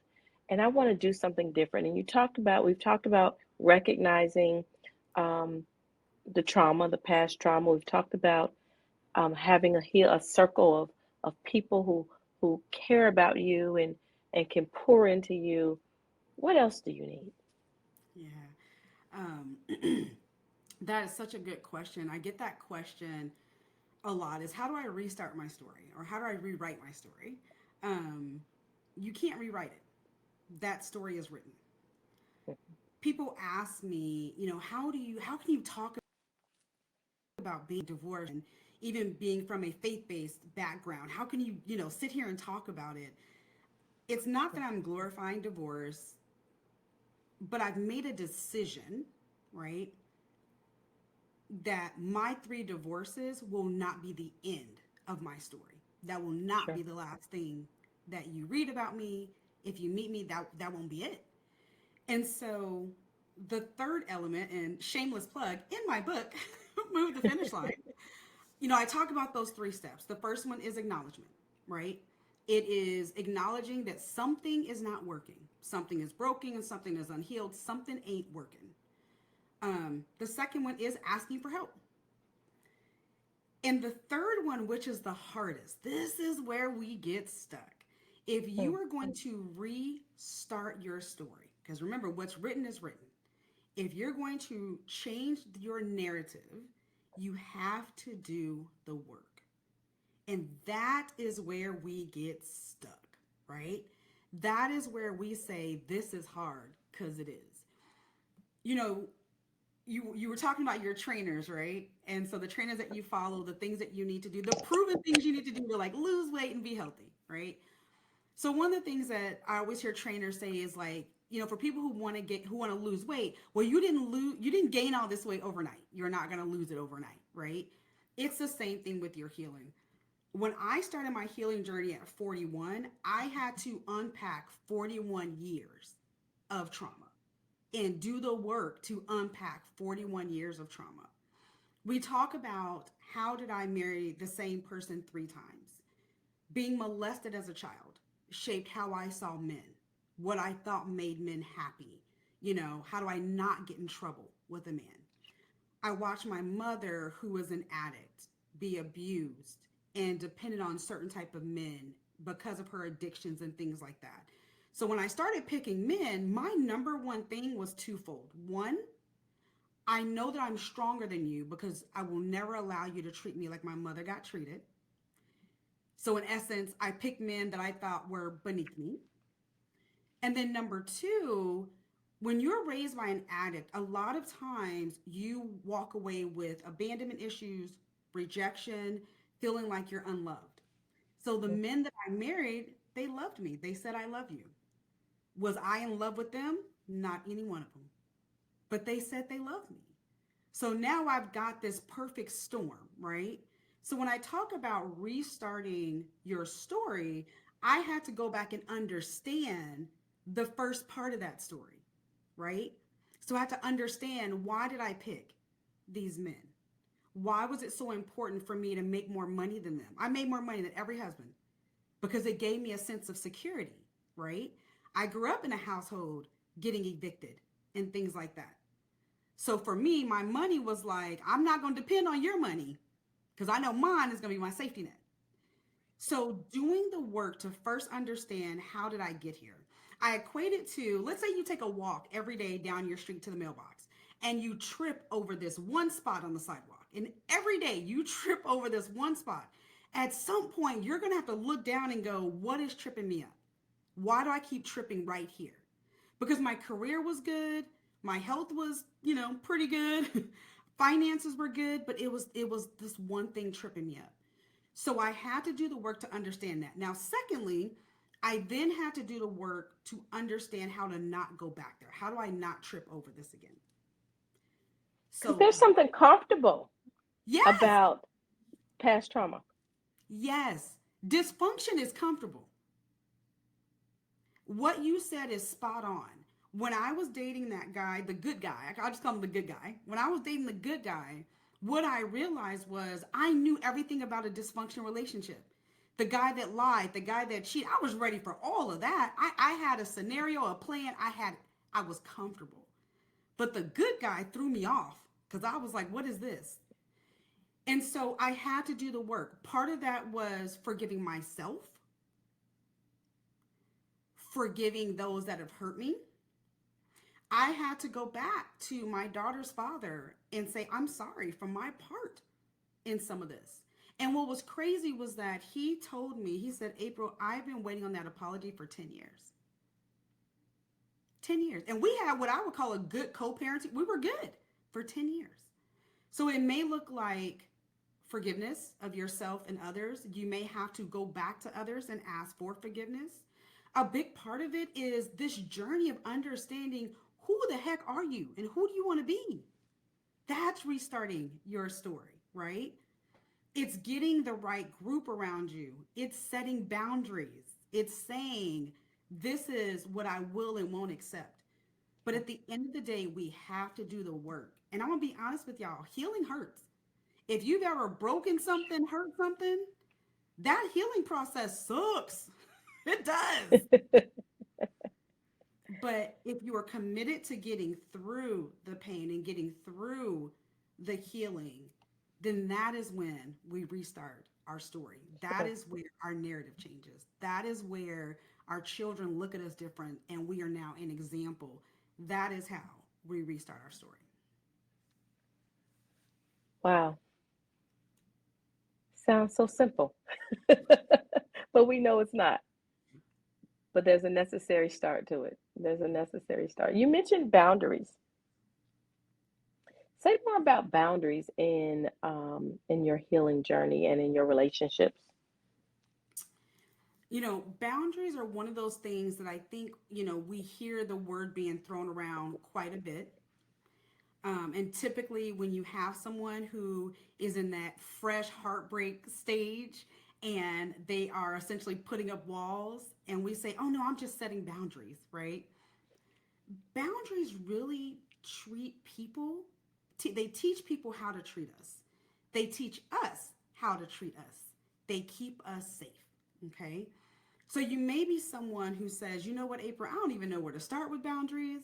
S1: and I want to do something different. And we've talked about recognizing um, the trauma, the past trauma. We've talked about having a circle of people who care about you and can pour into you. What else do you need?
S2: Yeah. Um, that is such a good question. I get that question a lot is how do I restart my story or how do I rewrite my story? Um, you can't rewrite it. That story is written. People ask me, how can you talk about being divorced and even being from a faith-based background? How can you, sit here and talk about it? It's not that I'm glorifying divorce, but I've made a decision, right? That my three divorces will not be the end of my story. That will not
S1: Sure.
S2: be the last thing that you read about me. If you meet me, that won't be it. And so the third element, and shameless plug, in my book, Move the Finish Line, I talk about those three steps. The first one is acknowledgement, right? It is acknowledging that something is not working, something is broken, and something is unhealed, something ain't working. The second one is asking for help. And the third one, which is the hardest, this is where we get stuck. If you
S1: Mm,
S2: are going to restart your story, because remember, what's written is written. If you're going to change your narrative, you have to do the work. And that is where we get stuck, right? That is where we say, this is hard, because it is. You know, you were talking about your trainers, right? And so the trainers that you follow, the things that you need to do, the proven things you need to do to like lose weight and be healthy, right? So one of the things that I always hear trainers say is like, for people who want to lose weight, well, you didn't gain all this weight overnight. You're not going to lose it overnight, right? It's the same thing with your healing. When I started my healing journey at 41, I had to unpack 41 years of trauma and do the work to unpack 41 years of trauma. We talk about how did I marry the same person three times? Being molested as a child shaped how I saw men, what I thought made men happy. How do I not get in trouble with a man? I watched my mother, who was an addict, be abused and depended on certain type of men because of her addictions and things like that. So when I started picking men, my number one thing was twofold. One, I know that I'm stronger than you because I will never allow you to treat me like my mother got treated. So in essence, I picked men that I thought were beneath me. And then number two, when you're raised by an addict, a lot of times you walk away with abandonment issues, rejection, feeling like you're unloved. So the
S1: mm,
S2: men that I married, they loved me. They said, I love you. Was I in love with them? Not any one of them. But they said they loved me. So now I've got this perfect storm, right? So when I talk about restarting your story, I had to go back and understand the first part of that story, right? So I had to understand, why did I pick these men? Why was it so important for me to make more money than them? I made more money than every husband because it gave me a sense of security, right? I grew up in a household getting evicted and things like that. So for me, my money was like, I'm not going to depend on your money because I know mine is going to be my safety net. So doing the work to first understand, how did I get here? I equate it to, let's say you take a walk every day down your street to the mailbox and you trip over this one spot on the sidewalk. And every day you trip over this one spot. At some point, you're going to have to look down and go, what is tripping me up? Why do I keep tripping right here? Because my career was good, my health was, pretty good, finances were good, but it was this one thing tripping me up. So I had to do the work to understand that. Now, secondly, I then had to do the work to understand how to not go back there. How do I not trip over this again?
S1: Because
S2: So,
S1: there's something comfortable
S2: yes,
S1: about past trauma.
S2: yes, dysfunction is comfortable. What you said is spot on. When I was dating that guy, the good guy, I just call him the good guy. When I was dating the good guy, what I realized was I knew everything about a dysfunctional relationship. The guy that lied, the guy that cheated, I was ready for all of that. I had a scenario, a plan. I was comfortable. But the good guy threw me off because I was like, what is this? And so I had to do the work. Part of that was forgiving myself, forgiving those that have hurt me. I had to go back to my daughter's father and say, I'm sorry for my part in some of this. And what was crazy was that he told me, he said, April, I've been waiting on that apology for 10 years. 10 years. And we had what I would call a good co parenting. We were good for 10 years. So it may look like forgiveness of yourself and others. You may have to go back to others and ask for forgiveness. A big part of it is this journey of understanding who the heck are you and who do you want to be? That's restarting your story, right? It's getting the right group around you. It's setting boundaries. It's saying, this is what I will and won't accept. But at the end of the day, we have to do the work. And I'm going to be honest with y'all, healing hurts. If you've ever broken something, hurt something, that healing process sucks. It does. But if you are committed to getting through the pain and getting through the healing, then that is when we restart our story. That
S1: Sure.
S2: is where our narrative changes. That is where our children look at us different and we are now an example. That is how we restart our story.
S1: Wow. Sounds so simple. But we know it's not. But there's a necessary start to it. There's a necessary start. You mentioned boundaries. Say more about boundaries in your healing journey and in your relationships.
S2: Boundaries are one of those things that I think, we hear the word being thrown around quite a bit. And typically, when you have someone who is in that fresh heartbreak stage and they are essentially putting up walls, and we say, oh no, I'm just setting boundaries, right? Boundaries really treat people, they teach people how to treat us. They teach us how to treat us. They keep us safe, okay? So you may be someone who says, you know what, April, I don't even know where to start with boundaries.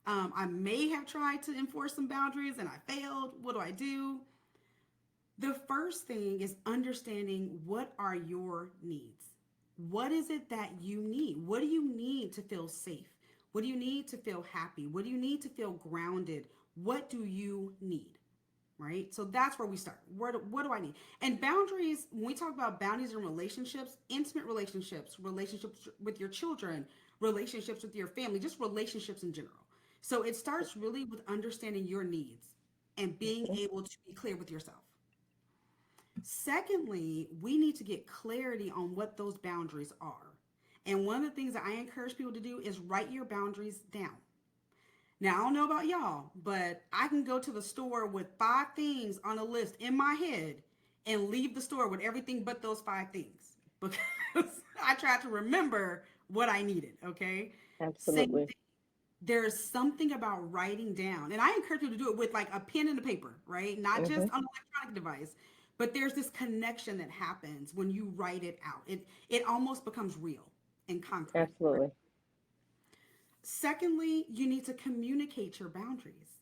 S2: I may have tried to enforce some boundaries and I failed. What do I do? The first thing is understanding what are your needs. What is it that you need? What do you need to feel safe? What do you need to feel happy? What do you need to feel grounded? What do you need? Right? So that's where we start. What do I need? And boundaries, when we talk about boundaries in relationships, intimate relationships, relationships with your children, relationships with your family, just relationships in general. So it starts really with understanding your needs and being
S1: Mhm.
S2: able to be clear with yourself. Secondly, we need to get clarity on what those boundaries are. And one of the things that I encourage people to do is write your boundaries down. Now, I don't know about y'all, but I can go to the store with 5 things on a list in my head and leave the store with everything but those 5 things because I tried to remember what I needed. Okay. Same
S1: Absolutely.
S2: thing. There's something about writing down, and I encourage you to do it with like a pen and a paper, right? Not just
S1: Hmm.
S2: on an electronic device, but there's this connection that happens when you write it out. It almost becomes real and concrete, right?
S1: Absolutely.
S2: Secondly, you need to communicate your boundaries.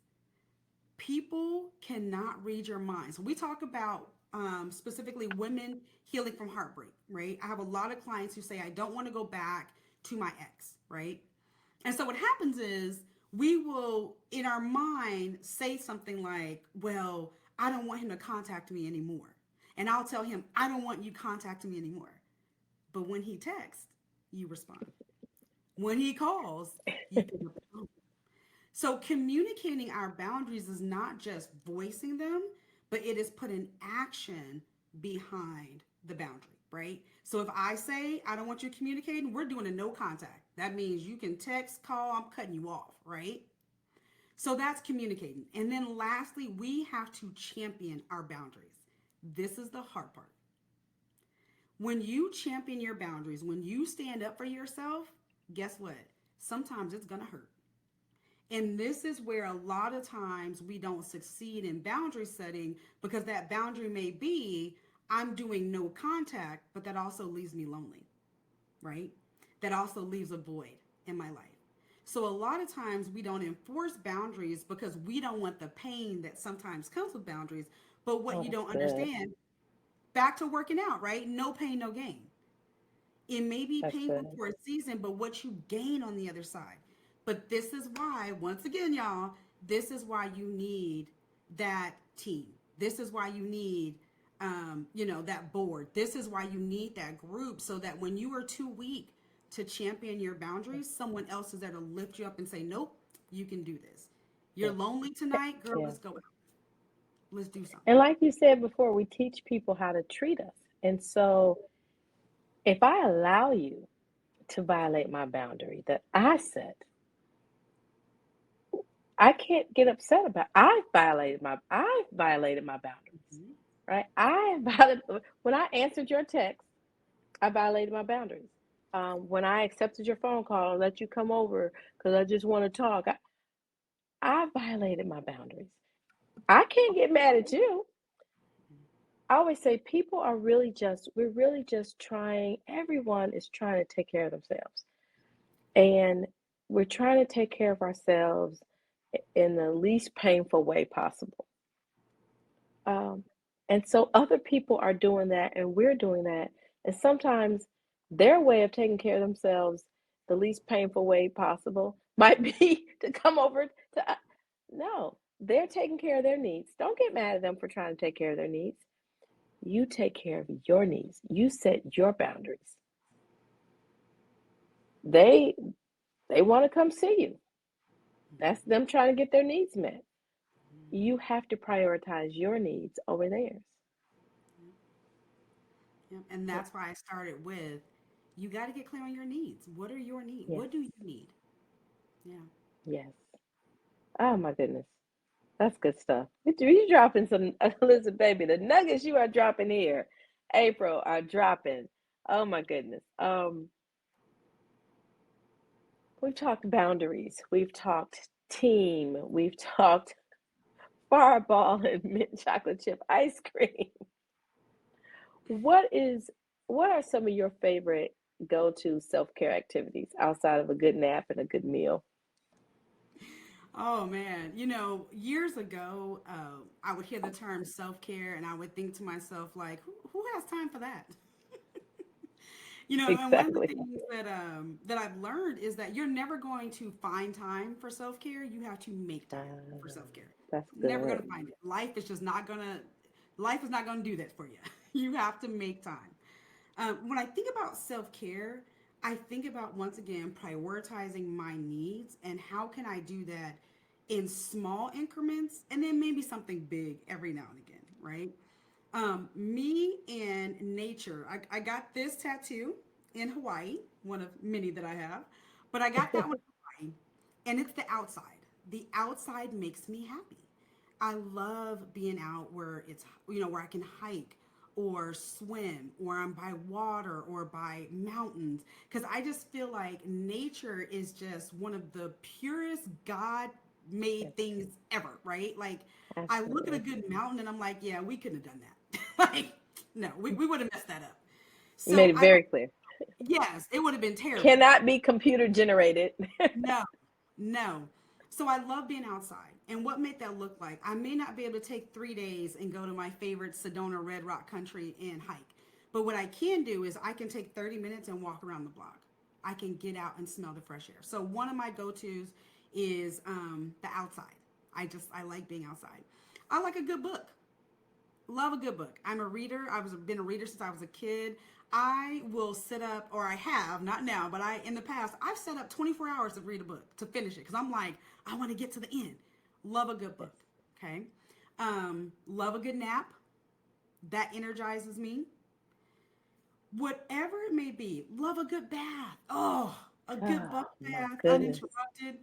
S2: People cannot read your mind. So we talk about specifically women healing from heartbreak, right? I have a lot of clients who say, I don't want to go back to my ex, right? And so what happens is we will, in our mind, say something like, well, I don't want him to contact me anymore. And I'll tell him, I don't want you contacting me anymore. But when he texts, you respond. When he calls, you pick up the phone. So communicating our boundaries is not just voicing them, but it is putting action behind the boundary, right? So if I say I don't want you communicating, we're doing a no contact. That means you can text, call, I'm cutting you off, right? So that's communicating. And then lastly, we have to champion our boundaries. This is the hard part. When you champion your boundaries, when you stand up for yourself, guess what? Sometimes it's going to hurt. And this is where a lot of times we don't succeed in boundary setting because that boundary may be I'm doing no contact, but that also leaves me lonely, right? That also leaves a void in my life. So a lot of times we don't enforce boundaries because we don't want the pain that sometimes comes with boundaries. But what
S1: Oh,
S2: you
S1: that's
S2: don't
S1: good.
S2: understand, back to working out, right? No pain, no gain. It may be
S1: That's
S2: painful
S1: good.
S2: for a season, but what you gain on the other side. But this is why, once again, y'all, this is why you need that team. This is why you need, that board. This is why you need that group so that when you are too weak to champion your boundaries, someone else is there to lift you up and say, nope, you can do this. You're
S1: Yes.
S2: lonely tonight, girl,
S1: Yeah.
S2: let's go out. Let's do something.
S1: And like you said before, we teach people how to treat us. And so if I allow you to violate my boundary that I set, I can't get upset about. I violated my boundaries,
S2: Mhm.
S1: right? I violated when I answered your text. I violated my boundaries. When I accepted your phone call and let you come over because I just want to talk, I violated my boundaries. I can't get mad at you. I always say people are we're really just trying, everyone is trying to take care of themselves. And we're trying to take care of ourselves in the least painful way possible. Um, and so other people are doing that and we're doing that. And sometimes their way of taking care of themselves, the least painful way possible, might be to come over to, no, they're taking care of their needs. Don't get mad at them for trying to take care of their needs. You take care of your needs. You set your boundaries. They they want to come see you. That's them trying to get their needs met. You have to prioritize your needs over theirs.
S2: Yep. And
S1: Yep.
S2: that's why I started with you got to get clear on your needs. What are your needs?
S1: Yes.
S2: What do you need? Yeah.
S1: Yes. Oh my goodness. That's good stuff. You dropping some Elizabeth, baby. The nuggets you are dropping here, April, are dropping. Oh my goodness. We've talked boundaries. We've talked team. We've talked fireball and mint chocolate chip ice cream. What is what are some of your favorite go-to self-care activities outside of a good nap and a good meal?
S2: Oh man, years ago, I would hear the term self care, and I would think to myself, like, who has time for that? And one of the
S1: Exactly.
S2: things that I've learned is that you're never going to find time for self care. You have to make time for self care.
S1: That's
S2: Never
S1: good.
S2: gonna find it. Life is not gonna do that for you. You have to make time. When I think about self care, I think about once again prioritizing my needs and how can I do that in small increments and then maybe something big every now and again, right? Me and nature. I got this tattoo in Hawaii, one of many that I have, but I got that one in Hawaii, and it's the outside. The outside makes me happy. I love being out where where I can hike or swim or I'm by water or by mountains because I just feel like nature is just one of the purest God
S1: Yes,
S2: made things ever, right? Like I look at a
S1: absolutely.
S2: good mountain and I'm like, yeah, we couldn't have done that. Like, no, we would have messed that up.
S1: You made
S2: So
S1: it
S2: I,
S1: very clear.
S2: yes, it would have been terrible.
S1: Cannot be computer generated.
S2: No, no. So I love being outside. And what made that look like? I may not be able to take 3 days and go to my favorite Sedona Red Rock country and hike. But what I can do is I can take 30 minutes and walk around the block. I can get out and smell the fresh air. So one of my go-tos is the outside. I like being outside. I like a good book. Love a good book. I'm a reader. Been a reader since I was a kid. I will sit up, or I have, not now, but in the past, I've set up 24 hours to read a book to finish it because I'm like, I want to get to the end. Love a good
S1: Yes.
S2: book. Okay. Love a good nap. That energizes me. Whatever it may be, love a good bath. Oh, a good
S1: Oh
S2: bubble
S1: my
S2: bath,
S1: goodness.
S2: uninterrupted.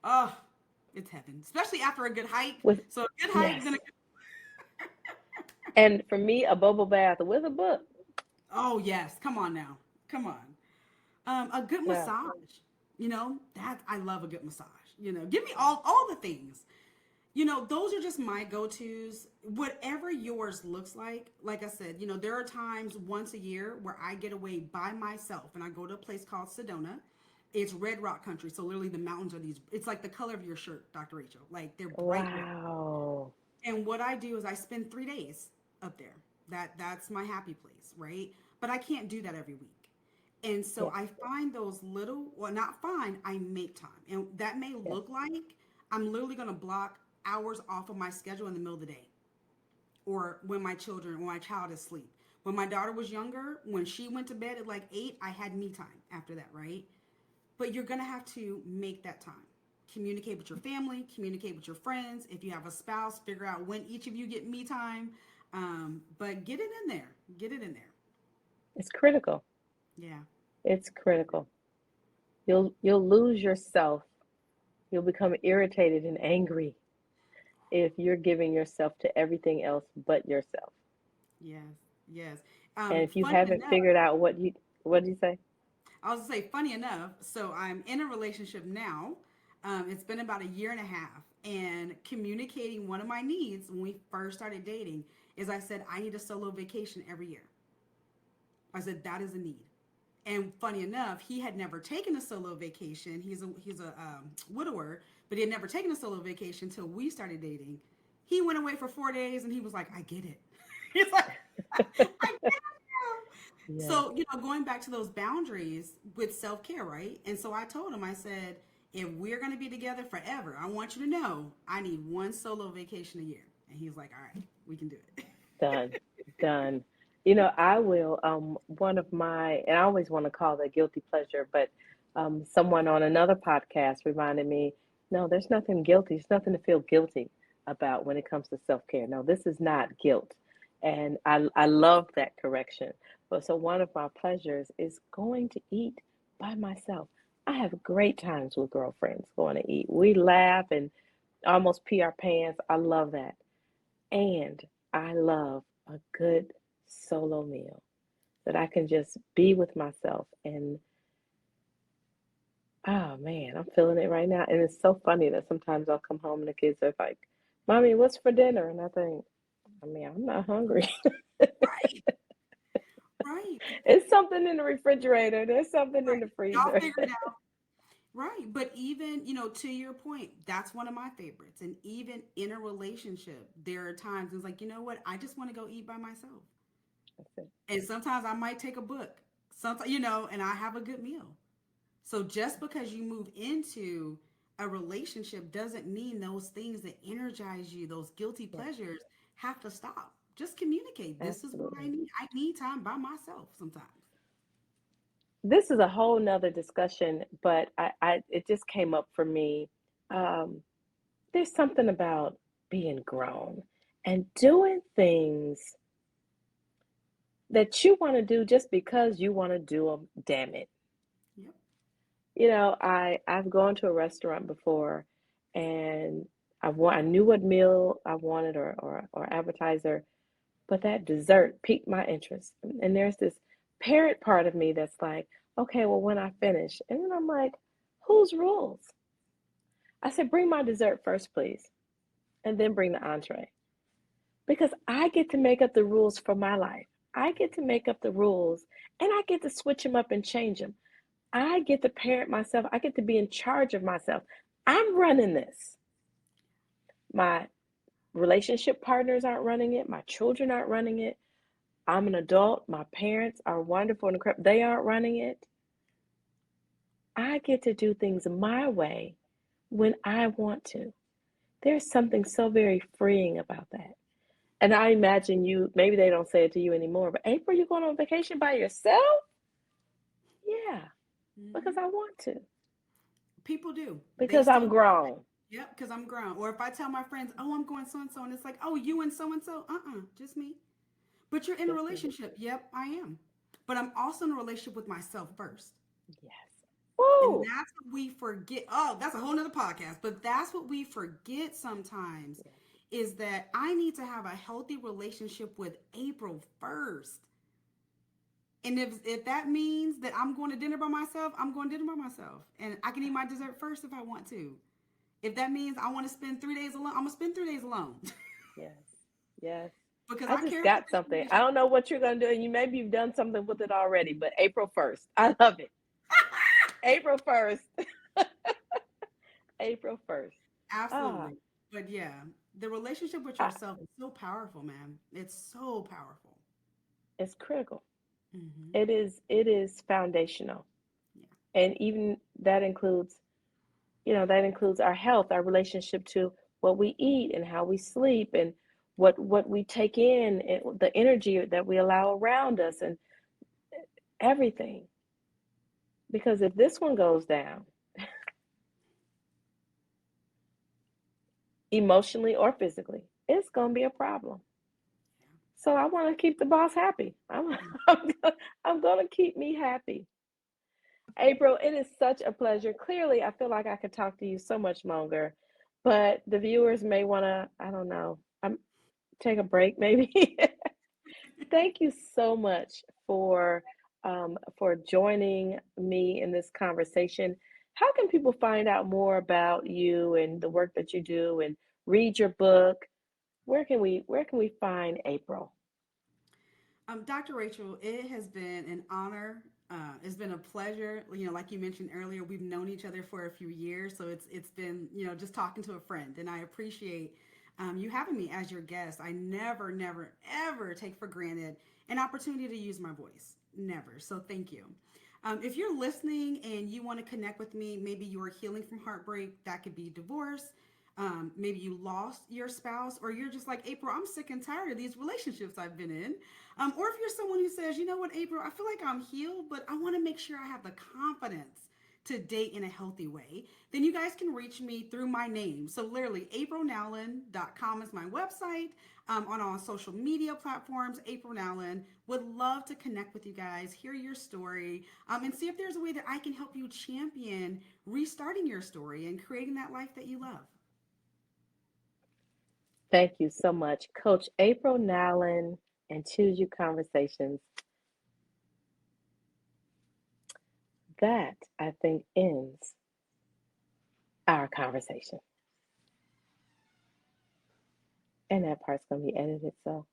S2: Oh, it's heaven, especially after a good hike.
S1: With
S2: So a good hike, then a
S1: yes.
S2: good.
S1: And for me, a bubble bath with a book.
S2: Oh yes, come on now, come on. A good
S1: Yeah.
S2: massage. That I love a good massage. Give me all the things. Those are just my go-tos. Whatever yours looks like I said, there are times once a year where I get away by myself and I go to a place called Sedona. It's red rock country, so literally the mountains are these. It's like the color of your shirt, Dr. Rachel. Like they're bright red.
S1: Wow.
S2: And what I do is I spend 3 days up there. That's my happy place, right? But I can't do that every week. And so
S1: Yes.
S2: I find those little, well, not find, I make time. And that may
S1: Yes.
S2: look like I'm literally going to block hours off of my schedule in the middle of the day or when my child is asleep. When my daughter was younger, when she went to bed at like 8, I had me time after that, right? But you're going to have to make that time. Communicate with your family, communicate with your friends. If you have a spouse, figure out when each of you get me time. But get it in there. Get it in there.
S1: It's critical.
S2: Yeah.
S1: It's critical. You'll lose yourself. You'll become irritated and angry if you're giving yourself to everything else but yourself.
S2: Yes. Yes.
S1: And if you
S2: Funny
S1: haven't
S2: enough,
S1: figured out what do you say?
S2: I was gonna say, funny enough, so I'm in a relationship now. It's been about a year and a half, and communicating one of my needs when we first started dating is I said I need a solo vacation every year. I said that is a need. And funny enough, he had never taken a solo vacation. He's a widower, but he had never taken a solo vacation until we started dating. He went away for 4 days, and he was like, "I get it." He's like, "I get it now."
S1: Yes,
S2: So going back to those boundaries with self care, right? And so I told him, I said, if we're going to be together forever, I want you to know I need one solo vacation a year. And he's like, all right, we can do it.
S1: done, done. You know, I will. One of my, and I always want to call that guilty pleasure, but someone on another podcast reminded me, no, there's nothing guilty. There's nothing to feel guilty about when it comes to self care. No, this is not guilt, and I love that correction. But so one of my pleasures is going to eat by myself. I have great times with girlfriends going to eat. We laugh and almost pee our pants. I love that. And I love a good solo meal that I can just be with myself. And oh man, I'm feeling it right now. And it's so funny that sometimes I'll come home and the kids are like, Mommy, what's for dinner? And I think, I mean, I'm not hungry.
S2: Right, right.
S1: It's something in the refrigerator, there's something in
S2: Right.
S1: the
S2: Y'all
S1: freezer.
S2: figure it out. Right. But even, to your point, that's one of my favorites. And even in a relationship, there are times it's like, you know what? I just want to go eat by myself.
S1: That's it.
S2: And sometimes I might take a book. Sometimes, and I have a good meal. So just because you move into a relationship doesn't mean those things that energize you, those guilty
S1: Yes,
S2: pleasures, have to stop. Just communicate. This is what I
S1: absolutely.
S2: need. I need time by myself sometimes.
S1: This is a whole nother discussion, but it just came up for me. Um, there's something about being grown and doing things that you want to do just because you want to do them. Damn it.
S2: Yep.
S1: You know, I've gone to a restaurant before, and I knew what meal I wanted or appetizer, but that dessert piqued my interest. And there's this parent part of me that's like, okay, well, when I finish, and then I'm like, whose rules? I said, bring my dessert first, please, and then bring the entree. Because I get to make up the rules for my life. I get to make up the rules and I get to switch them up and change them. I get to parent myself. I get to be in charge of myself. I'm running this. My relationship partners aren't running it. My children aren't running it. I'm an adult. My parents are wonderful and incredible. They aren't running it. I get to do things my way when I want to. There's something so very freeing about that. And I imagine you, maybe they don't say it to you anymore, but April, you going on vacation by yourself? Yeah, because
S2: Hmm.
S1: I want to,
S2: People do. They
S1: because I'm
S2: still.
S1: grown.
S2: Yep, because I'm grown. Or if I tell my friends, oh, I'm going so and so, and it's like, oh, you and so and so, just me. But you're in a
S1: Just me.
S2: relationship. Yep, I am. But I'm also in a relationship with myself first.
S1: Yes.
S2: And
S1: Woo!
S2: that's what we forget. Oh, that's a whole nother podcast. But that's what we forget sometimes
S1: Yeah.
S2: is that I need to have a healthy relationship with April first. And if that means that I'm going to dinner by myself, I'm going to dinner by myself. And I can eat my dessert first if I want to. If that means I want to spend 3 days alone, I'm gonna spend 3 days alone
S1: Yes. Yes.
S2: because
S1: I
S2: I
S1: just
S2: care about
S1: got
S2: this
S1: something. I
S2: relationship.
S1: don't know what you're going to do, and you maybe you've done something with it already, but April 1st. I love it. April 1st. April 1st. Ah,
S2: Absolutely. But yeah, the relationship with
S1: I,
S2: yourself is so powerful, man. It's so powerful.
S1: it's critical.
S2: Hmm.
S1: It is foundational.
S2: Yeah.
S1: And even that includes, that includes our health, our relationship to what we eat and how we sleep and what we take in, and the energy that we allow around us, and everything. Because if this one goes down, emotionally or physically, it's going to be a problem. So I want to keep the boss happy. I'm going to keep me happy. April, it is such a pleasure. Clearly, I feel like I could talk to you so much longer, but the viewers may want to, I don't know, take a break maybe. Thank you so much for joining me in this conversation. How can people find out more about you and the work that you do and read your book? Where can we find April?
S2: Dr. Rachel, it has been an honor. It's been a pleasure. You know, like you mentioned earlier, we've known each other for a few years, so it's been just talking to a friend, and I appreciate you having me as your guest. I never, never, ever take for granted an opportunity to use my voice. Never. So thank you. If you're listening and you want to connect with me, maybe you are healing from heartbreak. That could be divorce. Maybe you lost your spouse, or you're just like, April, I'm sick and tired of these relationships I've been in. Or if you're someone who says, you know what, April, I feel like I'm healed, but I want to make sure I have the confidence to date in a healthy way, then you guys can reach me through my name. So literally, aprilnowlin.com is my website. On all social media platforms, April Nowlin. Would love to connect with you guys, hear your story, and see if there's a way that I can help you champion restarting your story and creating that life that you love.
S1: Thank you so much, Coach April Nowlin, and Choose You Conversations. That, I think, ends our conversation. And that part's going to be edited, so